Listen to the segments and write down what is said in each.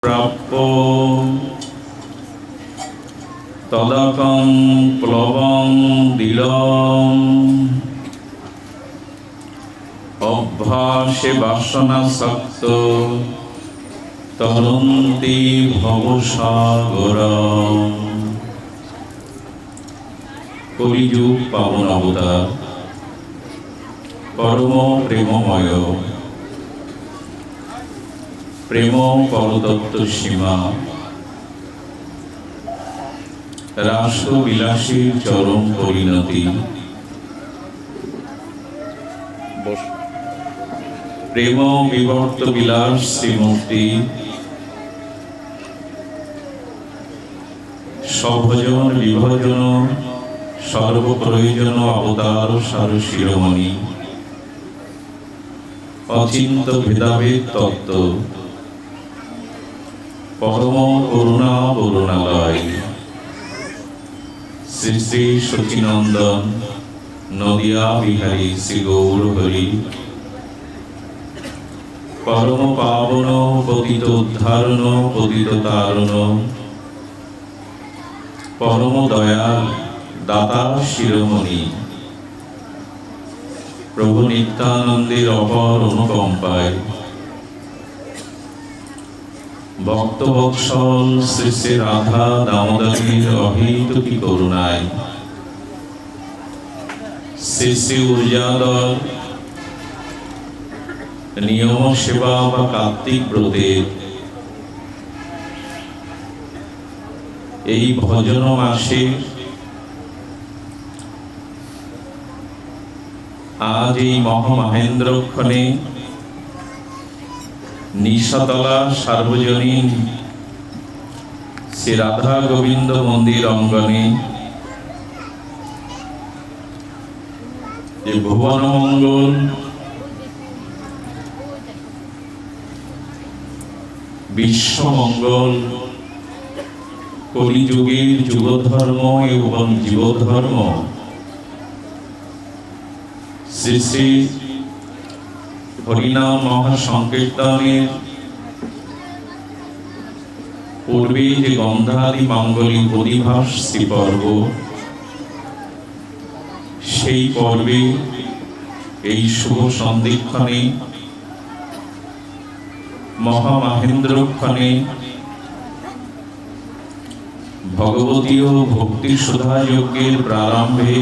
প্রাপ্য তদাকং প্লবং দিলম অভ্যাসে বাসনাসক্ত তরন্তি ভবসাগরম। কলিযুগ পাবন অবতার, পরম প্রেমময়, প্রেম পরতত্ত্ব সীমা, রাসবিলাসীর চরম পরিণতি, প্রেম বিবর্ত বিলাস শ্রীমূর্তি, সভজন বিভজন সর্বপ্রয়োজন অবতার সার শিরোমণি, অচিন্ত ভেদাভেদ তত্ত্ব, পরম করুণা করুণালয়, শ্রী শ্রী সচিনন্দন নদিয়া বিহারী শ্রী গৌর হরি, পরম পাবন পতিত উদ্ধারণ পতিত তারণ, পরম দয়াল দাতা শিরোমণি, প্রভু নিত্যানন্দের অপর অনুকম্পায়, ভক্তবৎসল শ্রী শ্রী রাধা দামোদরের অহেতুকী করুণায়, শ্রী শ্রী ঊর্জাদর নিয়ম সেবা বা কার্তিক ব্রতের এই ভজন মাসে আজ এই মহামহেন্দ্রক্ষণে নিশাতলা সার্বজনীন শ্রী রাধা গোবিন্দ মন্দির অঙ্গনে যে ভুবন মঙ্গল বিশ্বমঙ্গল কলিযুগের যুগধর্ম এবং জীবধর্ম শ্রী শ্রী হরিনাম মহাসংকীর্তনের পূর্বে যে গন্ধাদি মাঙ্গলিক অধিভাস শ্রী পর্ব, সেই পর্বে এই শুভ সন্ধিক্ষণে মহামহেন্দ্রক্ষণে ভগবতী ও ভক্তি সুধা যজ্ঞের প্রারম্ভে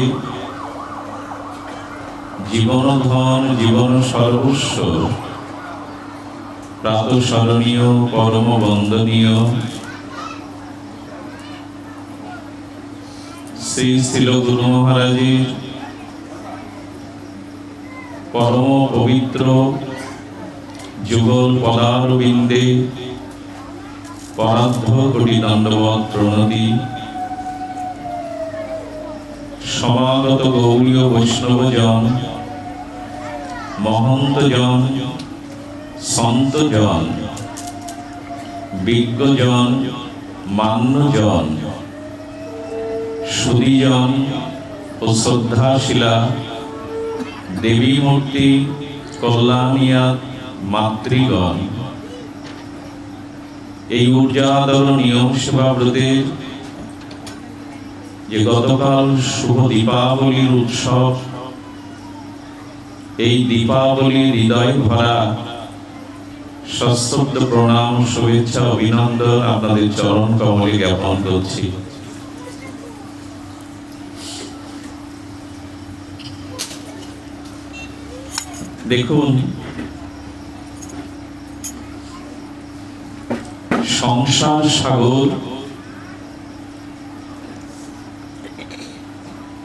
জীবন ধন জীবন সর্বস্ব প্রাতঃস্মরণীয় পরম বন্দনীয় শ্রী শিল গুরু মহারাজের পরম পবিত্র যুগল পদারবিন্দে পরার্ধ কোটি দণ্ডবৎ প্রণতি, সমাগত গৌরীয় বৈষ্ণবজন, মহন্তজন, সন্তজন, বিজ্ঞজন, মান্যজন, সুধীজন ও শ্রদ্ধাশীলা দেবী মূর্তি কল্যাণিয়া মাতৃগণ, এই ঊর্জাদর নিয়ম সেবা ব্রতের যে গতকাল শুভ দীপাবলির উৎসব, এই দীপাবলির হৃদয় ভরা সশ্রদ্ধ প্রণাম শুভেচ্ছা অভিনন্দন আপনাদের চরণ কমলে জ্ঞাপন করছি। দেখুন, সংসার সাগর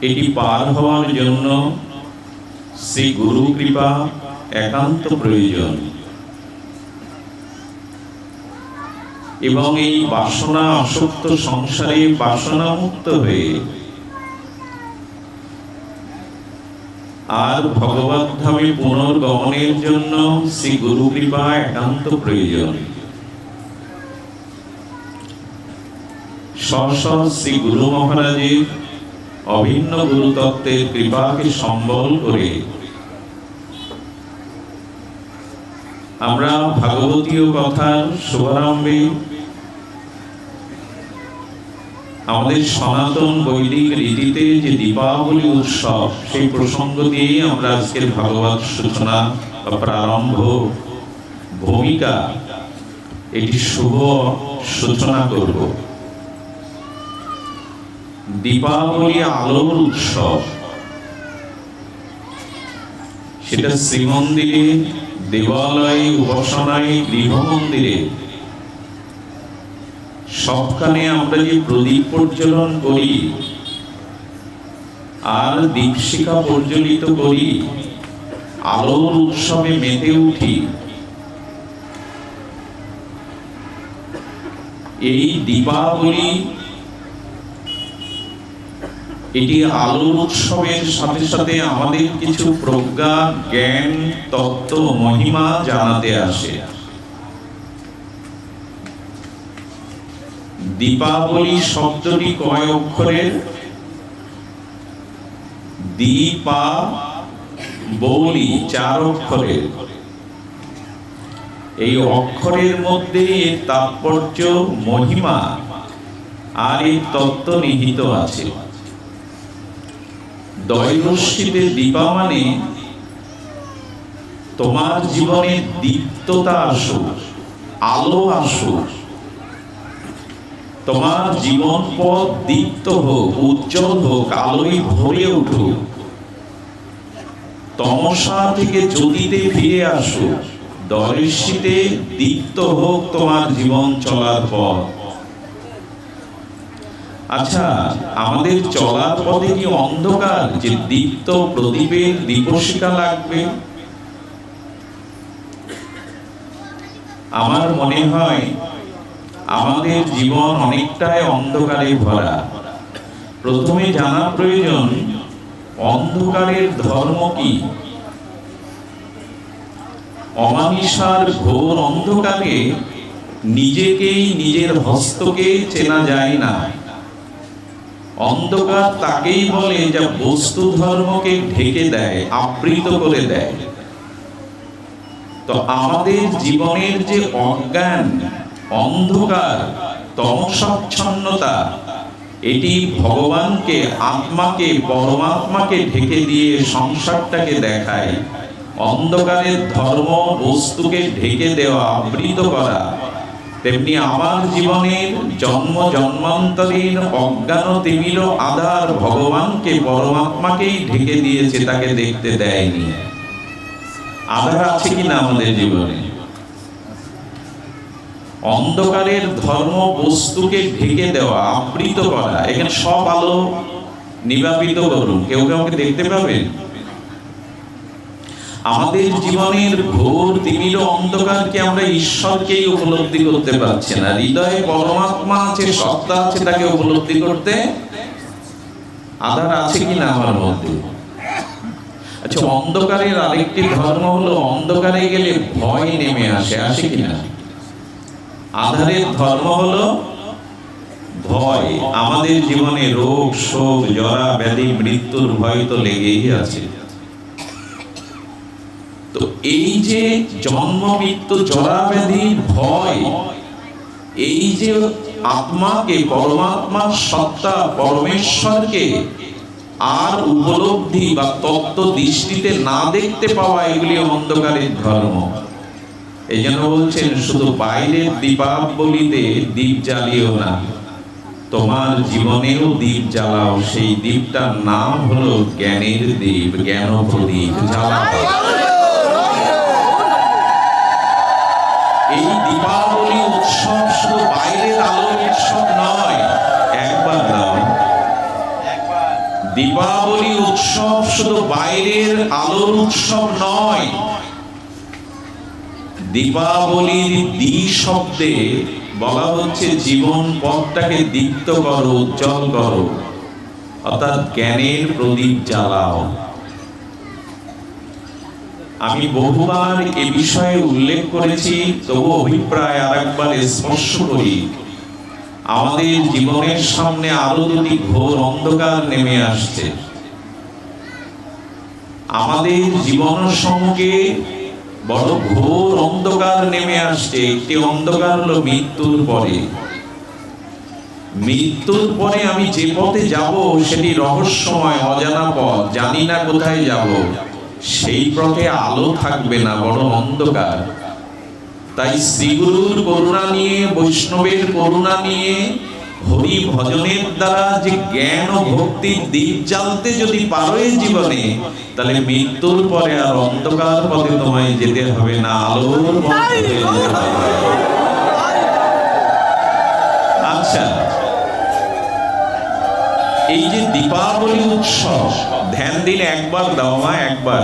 এটি পার হওয়ার জন্য শ্রী গুরু কৃপা একান্ত প্রয়োজন, এবং এই বাসনা আসক্ত সংসারে বাসনা মুক্ত হয়ে আর ভগবত ধামে পুনর্গমনের জন্য শ্রী গুরু কৃপা একান্ত প্রয়োজন। শ্রী গুরু মহারাজের অভিন্ন গুরুতত্ত্বের কৃপাকে সম্বল করে আমরা ভাগবতীয় কথার শুভারম্ভে আমাদের সনাতন বৈদিক রীতিতে যে দীপাবলি উৎসব, সেই প্রসঙ্গ দিয়েই আমরা আজকের ভাগবত সূচনা বা প্রারম্ভ ভূমিকা এটি শুভ সূচনা করব। দীপাবলি আলোর উৎসব, সেটা শ্রীমন্দিরে, দেবালয়ে, উপাসনায়, গৃহমন্দিরে সবখানে আমরা যে প্রদীপ প্রজ্বলন করি আর দীপশিখা প্রজ্বলিত করি, আলোর উৎসবে মেতে উঠি, এই দীপাবলি এটি আলোর উৎসবের সাথে সাথে আমাদের কিছু প্রজ্ঞা, জ্ঞান, তত্ত্ব, মহিমা জানাতে আসে। দীপাবলি শব্দটি কয় অক্ষরের? দীপা বলি 4 অক্ষরের। এই অক্ষরের মধ্যে এর তাৎপর্য, মহিমা আর এই তত্ত্ব নিহিত আছে। দয়রশ্মিতে দীপা মানে তোমার জীবনে দীপ্ততা আসুক, আলো আসুক, তোমার জীবন পথ দীপ্ত হোক, উজ্জ্বল হোক, আলোয় ভরে উঠুক, তমসা থেকে জ্যোতিতে ফিরে আসুক, দয়রশ্মিতে দীপ্ত হোক তোমার জীবন চলার পথ। আচ্ছা, আমাদের চলার পথে কি অন্ধকার যে দীপ্ত প্রদীপের দীপশিখা লাগবে? আমার মনে হয় আমাদের জীবন অনেকটাই অন্ধকারে ভরা। প্রথমে জানা প্রয়োজন অন্ধকারের ধর্ম কি। অমানিসার ঘোর অন্ধকারে নিজেকেই, নিজের হস্তকে চেনা যায় না। অন্ধকার তাকেই বলে যা বস্তু ধর্মকে ঢেকে দেয়, আবৃত করে দেয়। তো আমাদের জীবনের যে অজ্ঞান, অন্ধকার, তমসাচ্ছন্নতা, এটি ভগবানকে, আত্মাকে, পরমাত্মাকে ঢেকে দিয়ে সংসারটাকে দেখায়। অন্ধকারের ধর্ম বস্তুকে ঢেকে দেওয়া, আবৃত করা। তেমনি আমার জীবনের জন্ম জন্মান্তরের অজ্ঞান তিমির আধার ভগবানকে, পরমাত্মাকেই ঢেকে দিয়েছে, তাকে দেখতে দেয়নি। আধার আছে কিনা আমাদের জীবনে? অন্ধকারের ধর্ম বস্তুকে ঢেকে দেওয়া, আবৃত করা। এখানে সব আলো নিবাপিত করুন, কেউ কাউকে দেখতে পাবেন? আমাদের জীবনের ঘোর তিমির অন্ধকারকে আমরা ঈশ্বরকেই উপলব্ধি করতে পারছি না। হৃদয়ে পরমাত্মা আছে, সত্তা আছে, তাকে উপলব্ধি করতে আধার আছে কিনা আমার মধ্যে? আচ্ছা, অন্ধকারের আরেকটি ধর্ম হলো অন্ধকারে গেলে ভয় নেমে আসে, আসে কিনা? আধারের ধর্ম হলো ভয়। আমাদের জীবনে রোগ, শোক, জরা, ব্যাধি, মৃত্যুর ভয় তো লেগেই আছে। তো এই যে জন্ম, মৃত্যু, জরা, ব্যাধি, ভয়, এই যে আত্মাকে, পরমাত্মার সত্তা, পরমেশ্বরকে আর উপলব্ধি বা তত্ত্ব দৃষ্টিতে না দেখতে পাওয়া, এগুলি অন্ধকারের ধর্ম। এই জন্য বলছেন শুধু বাইরের দীপাবলিতে দ্বীপ জ্বালিও না, তোমার জীবনেও দ্বীপ জ্বালাও। সেই দ্বীপটার নাম হলো জ্ঞানের দ্বীপ, জ্ঞান প্রদীপ জ্বালাও। এই দীপাবলি উৎসব শুধু বাইরের আলোর উৎসব নয়। একবার দাও, দীপাবলি উৎসব শুধু বাইরের আলোর উৎসব নয়। দীপাবলির দ্বি শব্দে বলা হচ্ছে জীবন পথটাকে দীপ্ত করো, উজ্জ্বল করো, অর্থাৎ জ্ঞানের প্রদীপ জ্বালাও। আমি বহুবার এ বিষয়ে উল্লেখ করেছি, তবু অভিপ্রায় আরেকবার স্পর্শ করি। আমাদের জীবনের সামনে আরো দুটি ঘোর অন্ধকার নেমে আসছে। আমাদের জীবন সঙ্গে বড় ঘোর অন্ধকার নেমে আসছে। একটি অন্ধকার হলো মৃত্যুর পরে। মৃত্যুর পরে আমি যে পথে যাব সেটি রহস্যময়, অজানা পথ, জানি না কোথায় যাব। সেই পথে আলো থাকবে না, বড় অন্ধকার। তাই শ্রীগুরুর করুণা নিয়ে, বৈষ্ণবের করুণা নিয়ে, হরি ভজনের দ্বারা যে জ্ঞান ও ভক্তির দীপ জ্বালতে যদি পারো এই জীবনে, তাহলে মৃত্যুর পরে আর অন্ধকার পথে তোমায় যেতে হবে না, আলোর পথে যেতে হবে। আচ্ছা, এই যে দীপাবলি উৎসব, ধ্যান দিন একবার, দাও মা একবার।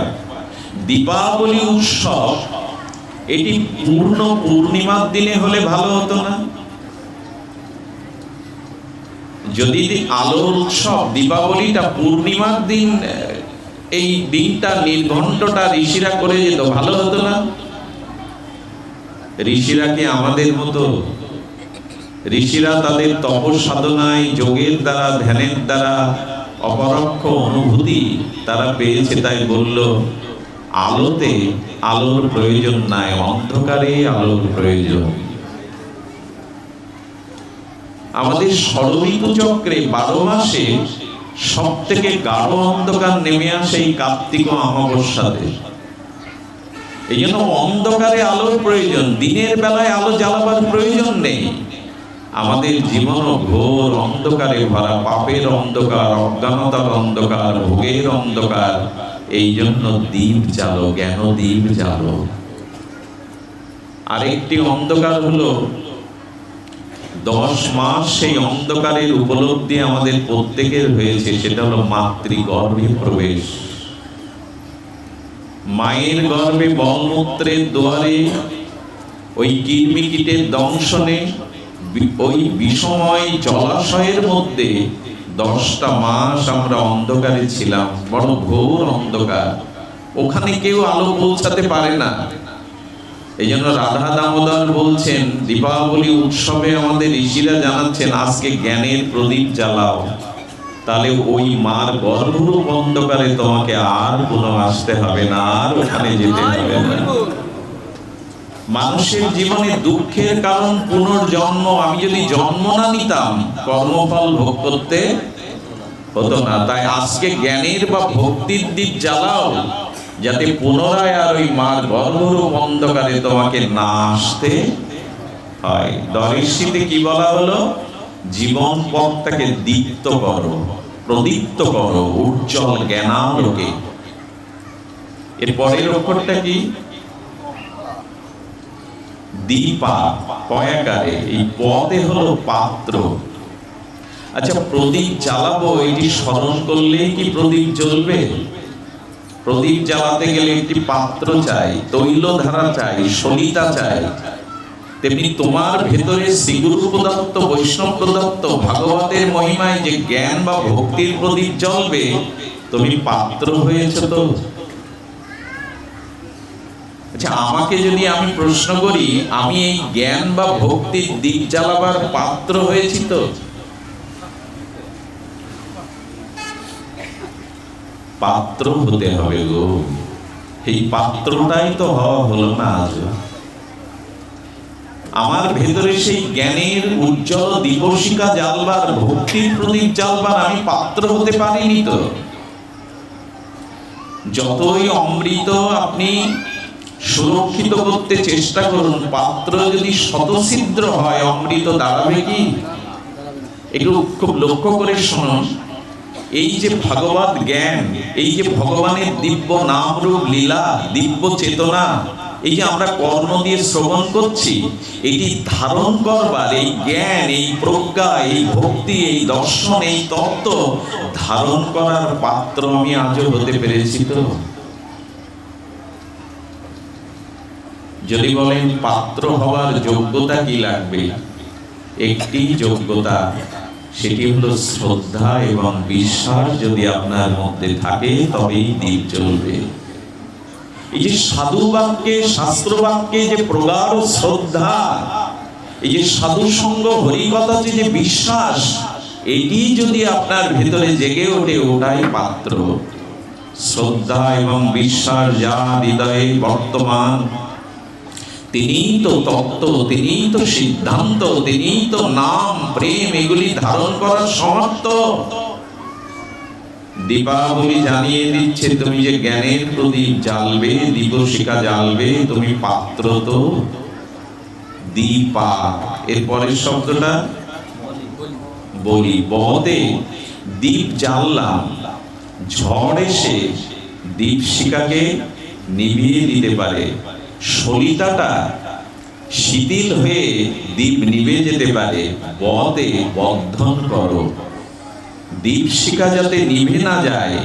দীপাবলি উৎসব এটি পূর্ণ পূর্ণিমার দিনে হলে ভালো হতো না? যদি আলোর উৎসব দীপাবলিটা পূর্ণিমার দিন, এই দিনটা নির্ঘণ্টটা ঋষিরা করে যেত, ভালো হতো না? ঋষিরা কি আমাদের মতো? ঋষিরা তাদের তপসাধনায়, যোগের দ্বারা, ধ্যানের দ্বারা অপরোক্ষ অনুভূতি তারা পেয়েছে, তাই বলল আলোতে আলোর প্রয়োজন নাই, অন্ধকারে আলোর প্রয়োজন। আমাদের ষড়ঋতু চক্রে 12 মাসে সব থেকে গাঢ় অন্ধকার নেমে আসে এই কার্তিক অমাবস্যাতে। এই জন্য অন্ধকারে আলোর প্রয়োজন, দিনের বেলায় আলো জ্বালাবার প্রয়োজন নেই। আমাদের জীবন ঘোর অন্ধকারে ভরা, পাপের অন্ধকার, অজ্ঞানতার অন্ধকার, ভোগের অন্ধকার। এই জন্য দীপ জ্বালো, জ্ঞান দীপ জ্বালো। আরেকটি অন্ধকার হলো 10 মাস সেই অন্ধকারের উপলব্ধি আমাদের প্রত্যেকের হয়েছে, সেটা হলো মাতৃগর্ভে প্রবেশ। মায়ের গর্ভে মলমূত্রের দুয়ারে, ওই কীটমিকীটের দংশনে, ওই বিষময় জলাশয়ের মধ্যে 10টা মাস আমরা অন্ধকারে ছিলাম, বড় ঘোর অন্ধকার। ওখানে কেউ আলো পৌঁছাতে পারে না। এই জন্য রাধা দামোদর বলছেন, দীপাবলি উৎসবে আমাদের ঋষিরা জানাচ্ছেন আজকে জ্ঞানের প্রদীপ জ্বালাও, তাহলে ওই মার গর্ভরূপ অন্ধকারে তোমাকে আর কোনো আসতে হবে না, আর ওখানে যেতে হবে না। মানুষের জীবনে দুঃখের কারণ পুনর্জন্ম। আমি যদি জন্ম না নিতাম, কর্মফল ভোগ করতে হতো না। তাই আজকে জ্ঞানের বা ভক্তির দীপ জ্বালাও, যাতে পুনরায় আর ওই মার গর্ভরূপ অন্ধকারে তোমাকে না আসতে হয়। দর্শিতে কি বলা হলো? জীবন পথটাকে দীপ্ত করো, প্রদীপ্ত করো, উজ্জ্বল জ্ঞানালোকে। এর পরের অক্ষরটা কি? দীপা, পয়াকারে। এই পদে হলো পাত্র। আচ্ছা, প্রদীপ জ্বালাবো, এটি স্মরণ করলেই কি প্রদীপ জ্বলবে? প্রদীপ জ্বালাতে গেলে একটি পাত্র চাই, তৈলধারা চাই, সলিতা চাই। তেমনি তোমার ভেতরে শ্রীগুরু প্রদত্ত, বৈষ্ণব প্রদত্ত ভাগবতের মহিমায় যে জ্ঞান বা ভক্তির প্রদীপ জ্বলবে, তুমি পাত্র হয়েছ তো? আচ্ছা, আমাকে যদি আমি প্রশ্ন করি, আমি এই জ্ঞান বা ভক্তির দীপ জ্বালাবার পাত্র হয়েছি তো? পাত্র হতে হবে গো। এই পাত্রটাই তো হওয়া হলো না আজ। আমার ভেতরে সেই জ্ঞানের উজ্জ্বল দীপশিখা জ্বালবার, ভক্তির প্রদীপ জ্বালবার আমি পাত্র হতে পারিনি তো। যতই অমৃত আপনি সুরক্ষিত করতে চেষ্টা করুন, পাত্র যদি শতছিদ্র হয়, অমৃত দাঁড়াবে কি? একটু খুব লক্ষ্য করে শুনুন। এই যে ভগবত জ্ঞান, এই যে ভগবানের দিব্য নাম রূপ লীলা, দিব্য চেতনা, এই যে আমরা কর্ণ দিয়ে শ্রবণ করছি, এটি ধারণ করবার, এই জ্ঞান, এই প্রজ্ঞা, এই ভক্তি, এই দর্শন, এই তত্ত্ব ধারণ করার পাত্র আমি আজও হতে পেরেছি তো? যদি বলেন পাত্র হওয়ার যোগ্যতা কি লাগবে, একটি যোগ্যতা, সেটি হলো শ্রদ্ধা এবং বিশ্বাস। যদি আপনার মধ্যে থাকে, তবেই দীপ জ্বলবে। এই যে সাধু বাক্যে, শাস্ত্র বাক্যে যে প্রগাঢ় শ্রদ্ধা, এই যে সাধু সঙ্গ, হরিকথাতে যে বিশ্বাস, এটি যদি আপনার ভেতরে জেগে ওঠে, ওটাই পাত্র। শ্রদ্ধা এবং বিশ্বাস যা হৃদয়ে বর্তমান, তিনিই তো তত্ত্ব, তিনিই তো সিদ্ধান্ত, তিনিই তো নাম, প্রেম, এগুলি ধারণ করার সমর্থ। দীপাবলি জানিয়ে দিচ্ছে তুমি যে জ্ঞানের প্রদীপ জ্বালবে, দীপশিখা জ্বালবে, তুমি পাত্র তো দীপা। এরপরের শব্দটা বলি, বদে দীপ জ্বাললাম, ঝড় এসে দীপশিখাকে নিভিয়ে দিতে পারে, সলিতাটা শিথিল হয়ে দীপ নিভে যেতে পারে। বদে বদ্ধন করো, দীপশিখা যাতে নিভে না যায়,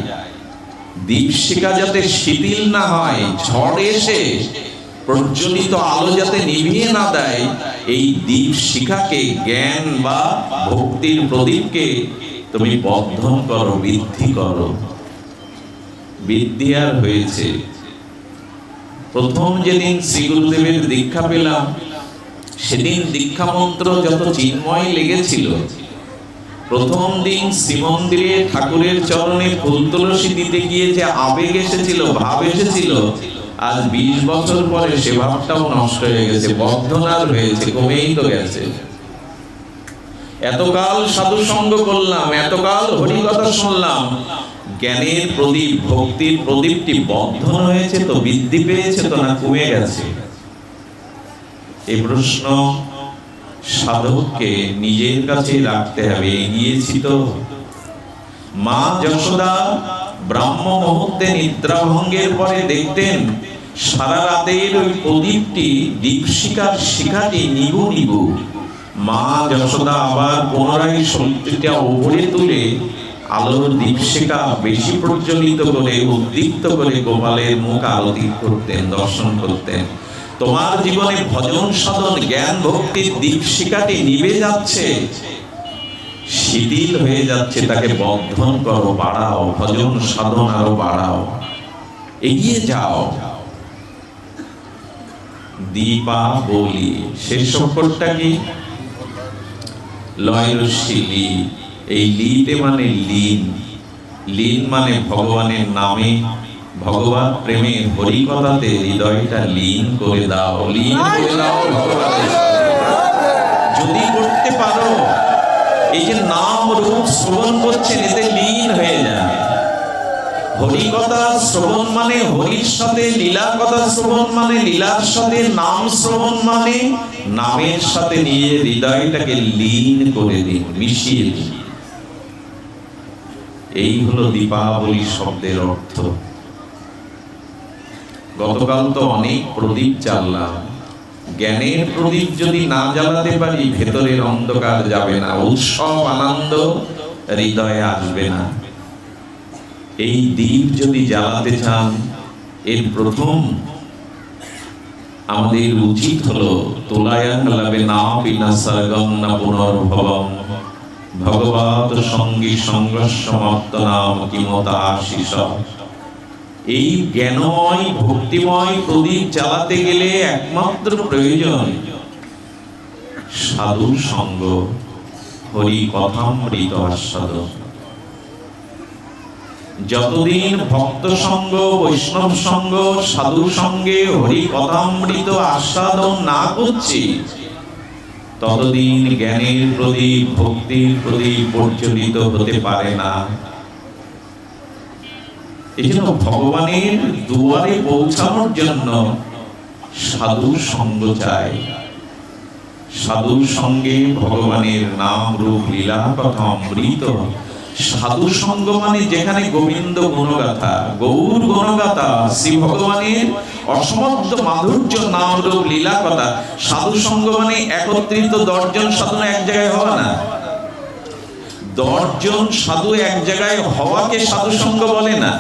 দীপশিখা যাতে শিথিল না হয়, ঝড় এসে প্রজ্বলিত আলো যাতে নিভিয়ে না দেয়, এই দীপশিখাকে, জ্ঞান বা ভক্তির প্রদীপকে তুমি বদ্ধন করো, বৃদ্ধি করো। বৃদ্ধি আর হয়েছে। প্রথম যেদিন শ্রী গুরুদেবের দীক্ষা পেলাম, সেদিন দীক্ষা মন্ত্র যত চিন্ময় লেগেছিল, প্রথম দিন শ্রীমন্দিরে ঠাকুরের চরণে ফুল তুলসী দিতে গিয়ে যে আবেগ এসেছিল, ভাব এসেছিল, আজ 20 বছর পরে সে ভাবটাও নষ্ট হয়ে গেছে, বদ্ধনার হয়েছে, কমেই তো গেছে। এতকাল সাধু সঙ্গ করলাম, এতকাল হরিকথা শুনলাম, জ্ঞানের প্রদীপ, ভক্তির প্রদীপটি বন্ধন হয়েছে তো, বৃদ্ধি পেয়েছে তো, না কমে গেছে? এই প্রশ্ন সাধককে নিজের কাছে রাখতে হবে। এগিয়েছি তো? মা যশোদা ব্রাহ্ম মুহূর্তে নিদ্রা ভঙ্গের পরে দেখতেন সারা রাতের ওই প্রদীপটি, দীপশিখার শিখাটি নিভু নিভু। মা যশোদা আবার পুনরায় শক্তিটা উপরে তুলে আলোর দীপশিখা বেশি প্রজ্বলিত করে, উদ্দীপ্ত করে গোপালের মুখ আরতি করতেন, দর্শন করতেন। তোমার জীবনে ভজন সাধন, জ্ঞান ভক্তির দীপশিখাটি নিভে যাচ্ছে, শিথিল হয়ে যাচ্ছে, তাকে বন্ধন করো, বাড়াও, ভজন সাধন আরো বাড়াও, এগিয়ে যাও। দীপাবলি শেষ অক্ষরটা কি? লয় রস্যি লি। এই লিতে মানে লীন, লীন মানে ভগবানের নামে, ভগবান প্রেমে, হরিকথাতে হৃদয়টা লীন করে দাও, লীন করে দাও ভগবানের। যদি করতে পারো, এই যে নাম রূপ শ্রবণ করছেন, এতে লীন হয়ে যায়। হরিকথা শ্রবণ মানে হরির সাথে, লীলা কথা শ্রবণ মানে লীলার সাথে, নাম শ্রবণ মানে নামের সাথে নিয়ে হৃদয়টাকে লীন করে দিন, মিশিয়ে দিন। এই হলো দীপাবলি শব্দের অর্থ। গতকাল তো অনেক প্রদীপ জ্বাললাম, জ্ঞানের প্রদীপ যদি না জ্বালাতে পারি, ভেতরের অন্ধকার যাবে না, উৎসব আনন্দ হৃদয়ে আসবে না। এই দীপ যদি জ্বালাতে চান, এর প্রথম আমাদের উচিত হলো তোলায়াং লাভে না বিনা সর্গম না পুনর্ভবম, ভগবত সঙ্গী সংঘর্ষমাপ্ত নাম কিমতা আশিস। এই জ্ঞানময় ভক্তিময় প্রদীপ জ্বালাতে গেলে একমাত্র প্রয়োজন সাধু সঙ্গ, হরি কথামৃত আস্বাদন। যতদিন ভক্ত সঙ্গ, বৈষ্ণব সঙ্গ, সাধু সঙ্গে হরি কথামৃত আস্বাদন না করছি, ততদিন জ্ঞানের প্রদীপ, ভক্তির প্রদীপ প্রজ্বলিত হতে পারে না। এই জন্য ভগবানের দুয়ারে পৌঁছানোর জন্য সাধু সঙ্গ চাই। সাধু সঙ্গে ভগবানের নাম রূপ লীলা কথা অমৃত। সাধু সঙ্গ মানে যেখানে গোবিন্দ গুণগাথা, গৌর গুণগাথা, শ্রী ভগবানের অসমর্থ মাধুর্য নাম রূপ লীলা কথা। সাধু সঙ্গ মানে একত্রিত 10 জন সাধু এক জায়গায় হওয়া না। 10 জন সাধু এক জায়গায় হওয়াকে সাধু সঙ্গ বলে না।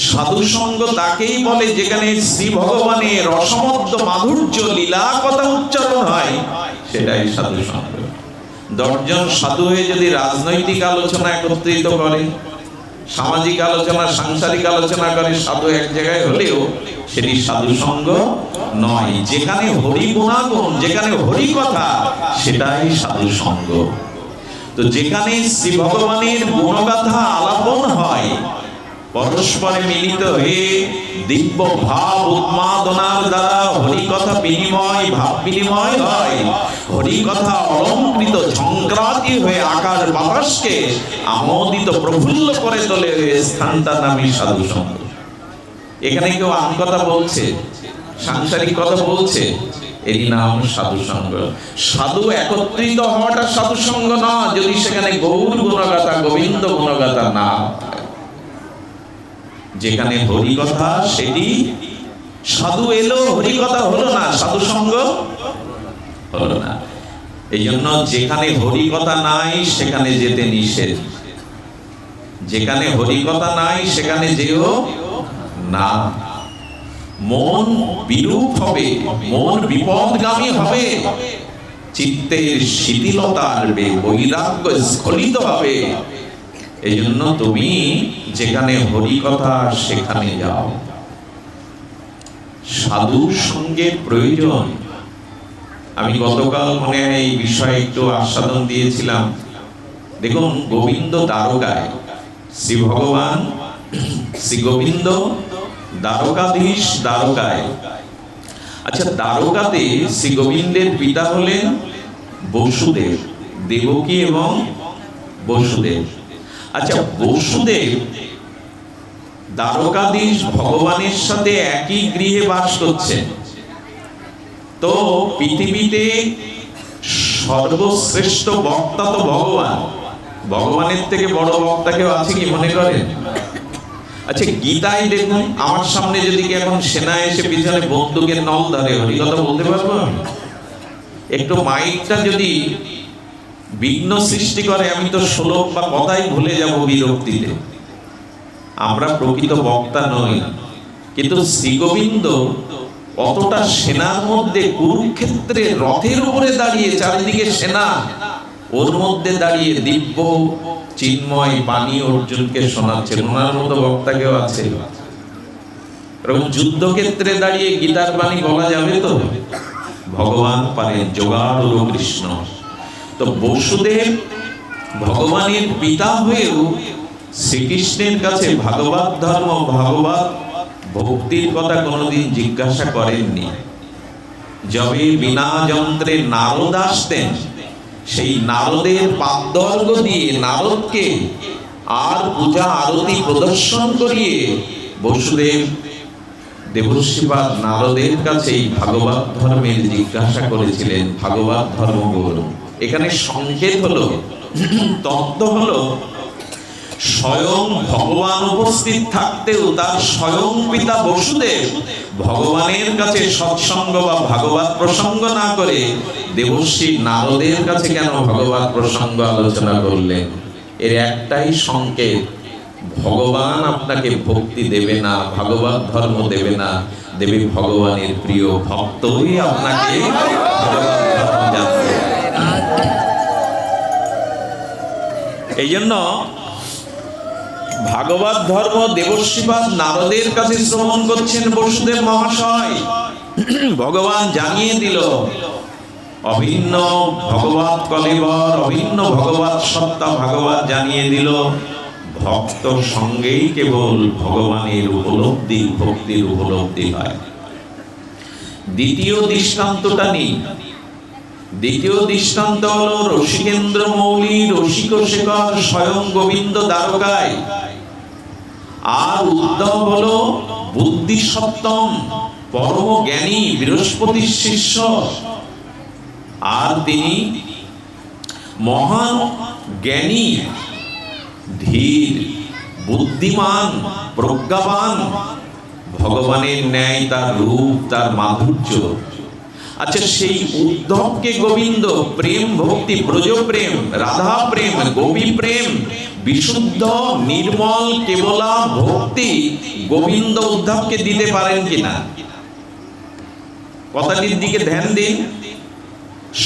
সাধু সঙ্গ তাকেই বলে যেখানে শ্রী ভগবানের অসমর্থ মাধুর্য লীলা কথা উচ্চারণ হয়, সেটাই সাধু সঙ্গ। 10 জন সাধু হয়ে যদি রাজনৈতিক আলোচনা একত্রিত করে, সামাজিক আলোচনা, সাংসারিক আলোচনা করে, সাধু এক জায়গায় হলেও সেটি সাধু সঙ্গ নয়। যেখানে হরি গুণাগুণ, যেখানে হরি কথা, সেটাই সাধু সঙ্গ। তো যেখানে শ্রী ভগবানের গুণগাথা আলাপন হয়, পরস্পরে মিলিত হয়ে দিব্য ভাব উন্মাদনার দ্বারা হরিকথা বিনিময়, ভাব বিনিময় হয়, হরিকথা অলঙ্কৃত ঝঙ্কারাতি হয়ে আকার বাতাসকে আমোদিত প্রফুল্ল করে তোলে, স্থানটার নামই সাধু সঙ্গ। এখানে কেউ আম কথা বলছে, সাংসারিক কথা বলছে, এরই নাম সাধু সঙ্গ। সাধু একত্রিত হওয়াটা সাধু সঙ্গ না, যদি সেখানে গৌর গুণগাথা, গোবিন্দ গুণগাথা না। যেখানে হরিকথা সেটি সাধু এলো, হরিকথা হলো না, সাধু সঙ্গ হলো না। এই জন্য যেখানে হরিকথা নাই সেখানে যেতে নিষেধ। যেখানে হরিকথা নাই সেখানে যেও না। মন বিরূপ হবে, মন বিপদগামী হবে, চিত্তের শিথিলতা আসবে, বৈরাগ্য স্খলিত হবে। এই জন্য তুমি যেখানে হরিকথা সেখানে যাও। সাধুর সঙ্গে প্রয়োজন। আমি গতকাল মনে হয় এই বিষয়ে একটু আস্বাদন দিয়েছিলাম। দেখুন, গোবিন্দ দ্বারকায়, শ্রী ভগবান শ্রী গোবিন্দ দ্বারকাধীশ দ্বারকায়। আচ্ছা, দ্বারকাতে শ্রী গোবিন্দের পিতা হলেন বসুদেব, দেবকী এবং বসুদেব। আচ্ছা, বসুদেব দ্বারকাধীশ ভগবানের সাথে একই গৃহে বাস করছেন। তো পৃথিবীতে সর্বশ্রেষ্ঠ বক্তা তো ভগবান, ভগবানের থেকে বড় বক্তা কেউ আছে কি মনে করেন? আচ্ছা, গীতায় দেখুন, আমার সামনে যদি কি এখন সেনা এসে পিছনে বন্দুকের নল ধরে, হরিকথা বলতে পারবো? একটু মাইকটা যদি বিঘ্ন সৃষ্টি করে, আমি তো শ্লোক বা কথাই ভুলে যাব বিরক্তিতে। আমরা প্রকৃত বক্তা নই, কিন্তু শ্রী গোবিন্দ অতটা সেনার মধ্যে কুরুক্ষেত্রে রথের উপরে দাঁড়িয়ে, চারিদিকে সেনা, ওর মধ্যে দাঁড়িয়ে দিব্য চিন্ময় বাণী অর্জুনকে শোনাচ্ছেন। ওনার মতো বক্তা কেউ আছে? এরকম যুদ্ধক্ষেত্রে দাঁড়িয়ে গীতার বাণী বলা যাবে তো? ভগবান পারেন, যোগাড় কৃষ্ণ। তো বসুদেব ভগবানের পিতা হয়েও শ্রীকৃষ্ণের কাছে ভাগবত ধর্ম, ভাগবত ভক্তির কথা কোনোদিন জিজ্ঞাসা করেননি। যবে বিনা যন্ত্রে নারদ আসতেন, সেই নারদের পাদর্ঘ দিয়ে নারদকে আর পূজা আরতি প্রদর্শন করিয়ে বসুদেব দেবর্ষিপাদ নারদের কাছে ভাগবত ধর্মের জিজ্ঞাসা করেছিলেন, ভাগবত ধর্ম বলুন। এখানে সংকেত হলো, তত্ত্ব হলো, স্বয়ং ভগবান উপস্থিত থাকতেও তার স্বয়ং পিতা বসুদেব ভগবানের কাছে সৎসঙ্গ বা ভাগবত প্রসঙ্গ না করে দেবর্ষি নারদের কাছে কেন ভাগবত প্রসঙ্গ আলোচনা করলেন? এর একটাই সংকেত, ভগবান আপনাকে ভক্তি দেবে না, ভাগবত ধর্ম দেবে না, দেবে ভগবানের প্রিয় ভক্তই আপনাকে ভাগবত ধর্ম জানবে। এই জন্য ভাগবত ধর্ম দেবর্ষিপাদ নারদের কাছে শ্রবণ করছেন বসুদেব মহাশয়। ভগবান জানিয়ে দিল, অভিন্ন ভগবত কলেবর, অভিন্ন ভগবত সত্তা ভগবত জানিয়ে দিল, ভক্ত সঙ্গেই কেবল ভগবানের উপলব্ধি, ভক্তির উপলব্ধি হয়। দ্বিতীয় দৃষ্টান্তটা নিই। দ্বিতীয় দৃষ্টান্ত হলো রসিকেন্দ্র মৌলি, রসিক শেখর স্বয়ং গোবিন্দ দ্বারকায়। আর উদ্ধব হলো বুদ্ধি সপ্তম পরম জ্ঞানী বৃহস্পতির শিষ্য। আর তিনি মহান জ্ঞানী, ধীর, বুদ্ধিমান, প্রজ্ঞাবান, ভগবানের ন্যায় তার রূপ, তার মাধুর্য। আচ্ছা, সেই উদ্ধবকে গোবিন্দ প্রেম, ভক্তি, ব্রজ প্রেম, রাধা প্রেম, গোপী প্রেম, বিশুদ্ধ নির্মল কেবলা ভক্তি গোবিন্দ উদ্ধবকে দিতে পারেন কিনা? কথাটির দিকে ধ্যান দিন।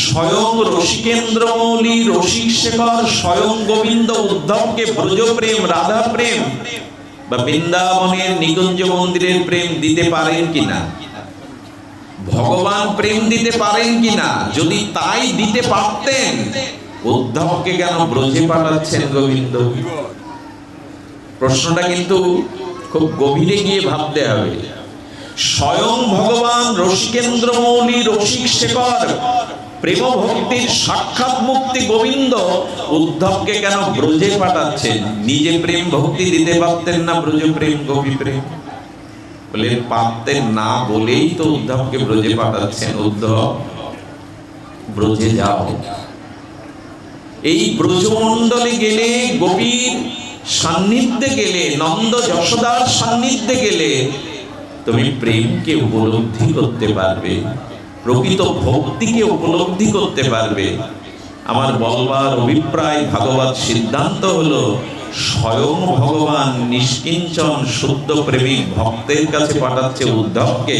স্বয়ং রসিকেন্দ্র মৌলি, রসিক শেখর স্বয়ং গোবিন্দ উদ্ধবকে ব্রজ প্রেম, রাধা প্রেম বা বৃন্দাবনের নিকুঞ্জ মন্দিরের প্রেম দিতে পারেন কিনা? ভগবান প্রেম দিতে পারেন কিনা? যদি তাই দিতে পারতেন উদ্ধবকে কেন ব্রজে পাঠাচ্ছেন গোবিন্দ? প্রশ্নটা কিন্তু খুব গভীরে গিয়ে ভাবতে হবে। স্বয়ং ভগবান রসিকেন্দ্র মৌলি রসিক শেখর প্রেম ভক্তির সাক্ষাৎ মুক্তি গোবিন্দ উদ্ধবকে কেন ব্রজে পাঠাচ্ছেন? নিজে প্রেম ভক্তি দিতে পারতেন না? ব্রজ প্রেম গোপী প্রেম বলে পারতেন না বলেই তো উদ্ধবকে ব্রজে পাঠাচ্ছেন। উদ্ধব ব্রজে যাও, এই ব্রজমণ্ডলে গেলে, গোপীর সান্নিধ্যে গেলে, নন্দ যশোদার সান্নিধ্যে গেলে তুমি প্রেমকে উপলব্ধি করতে পারবে, প্রকৃত ভক্তিকে উপলব্ধি করতে পারবে। আমার বলবার অভিপ্রায়, ভাগবত সিদ্ধান্ত হলো স্বয়ং ভগবান নিষ্কিঞ্চন শুদ্ধ প্রেমিক ভক্তের কাছে পাঠাচ্ছে উদ্ধবকে,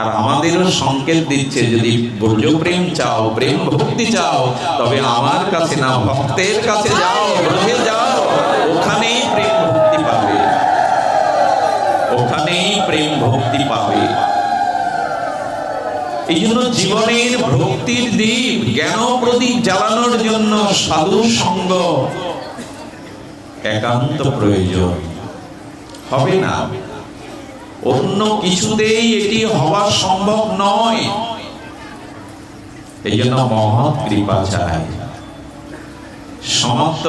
আর আমাদেরও সংকেত দিচ্ছে যদি ব্রজ প্রেম চাও, প্রেম ভক্তি চাও, তবে আমার কাছে না, ভক্তের কাছে যাও, ব্রজে যাও, ওখানেই প্রেম ভক্তি পাবে, ওখানেই প্রেম ভক্তি পাবে। এই জন্য জীবনের ভক্তির দ্বীপ, জ্ঞান প্রদীপ জ্বালানোর জন্য সাধু সঙ্গ একান্ত প্রয়োজন। হবে না, অন্য কিছুতেই এটি হওয়া সম্ভব নয়। এই জন্য মহৎ কৃপা চাই। সমর্থ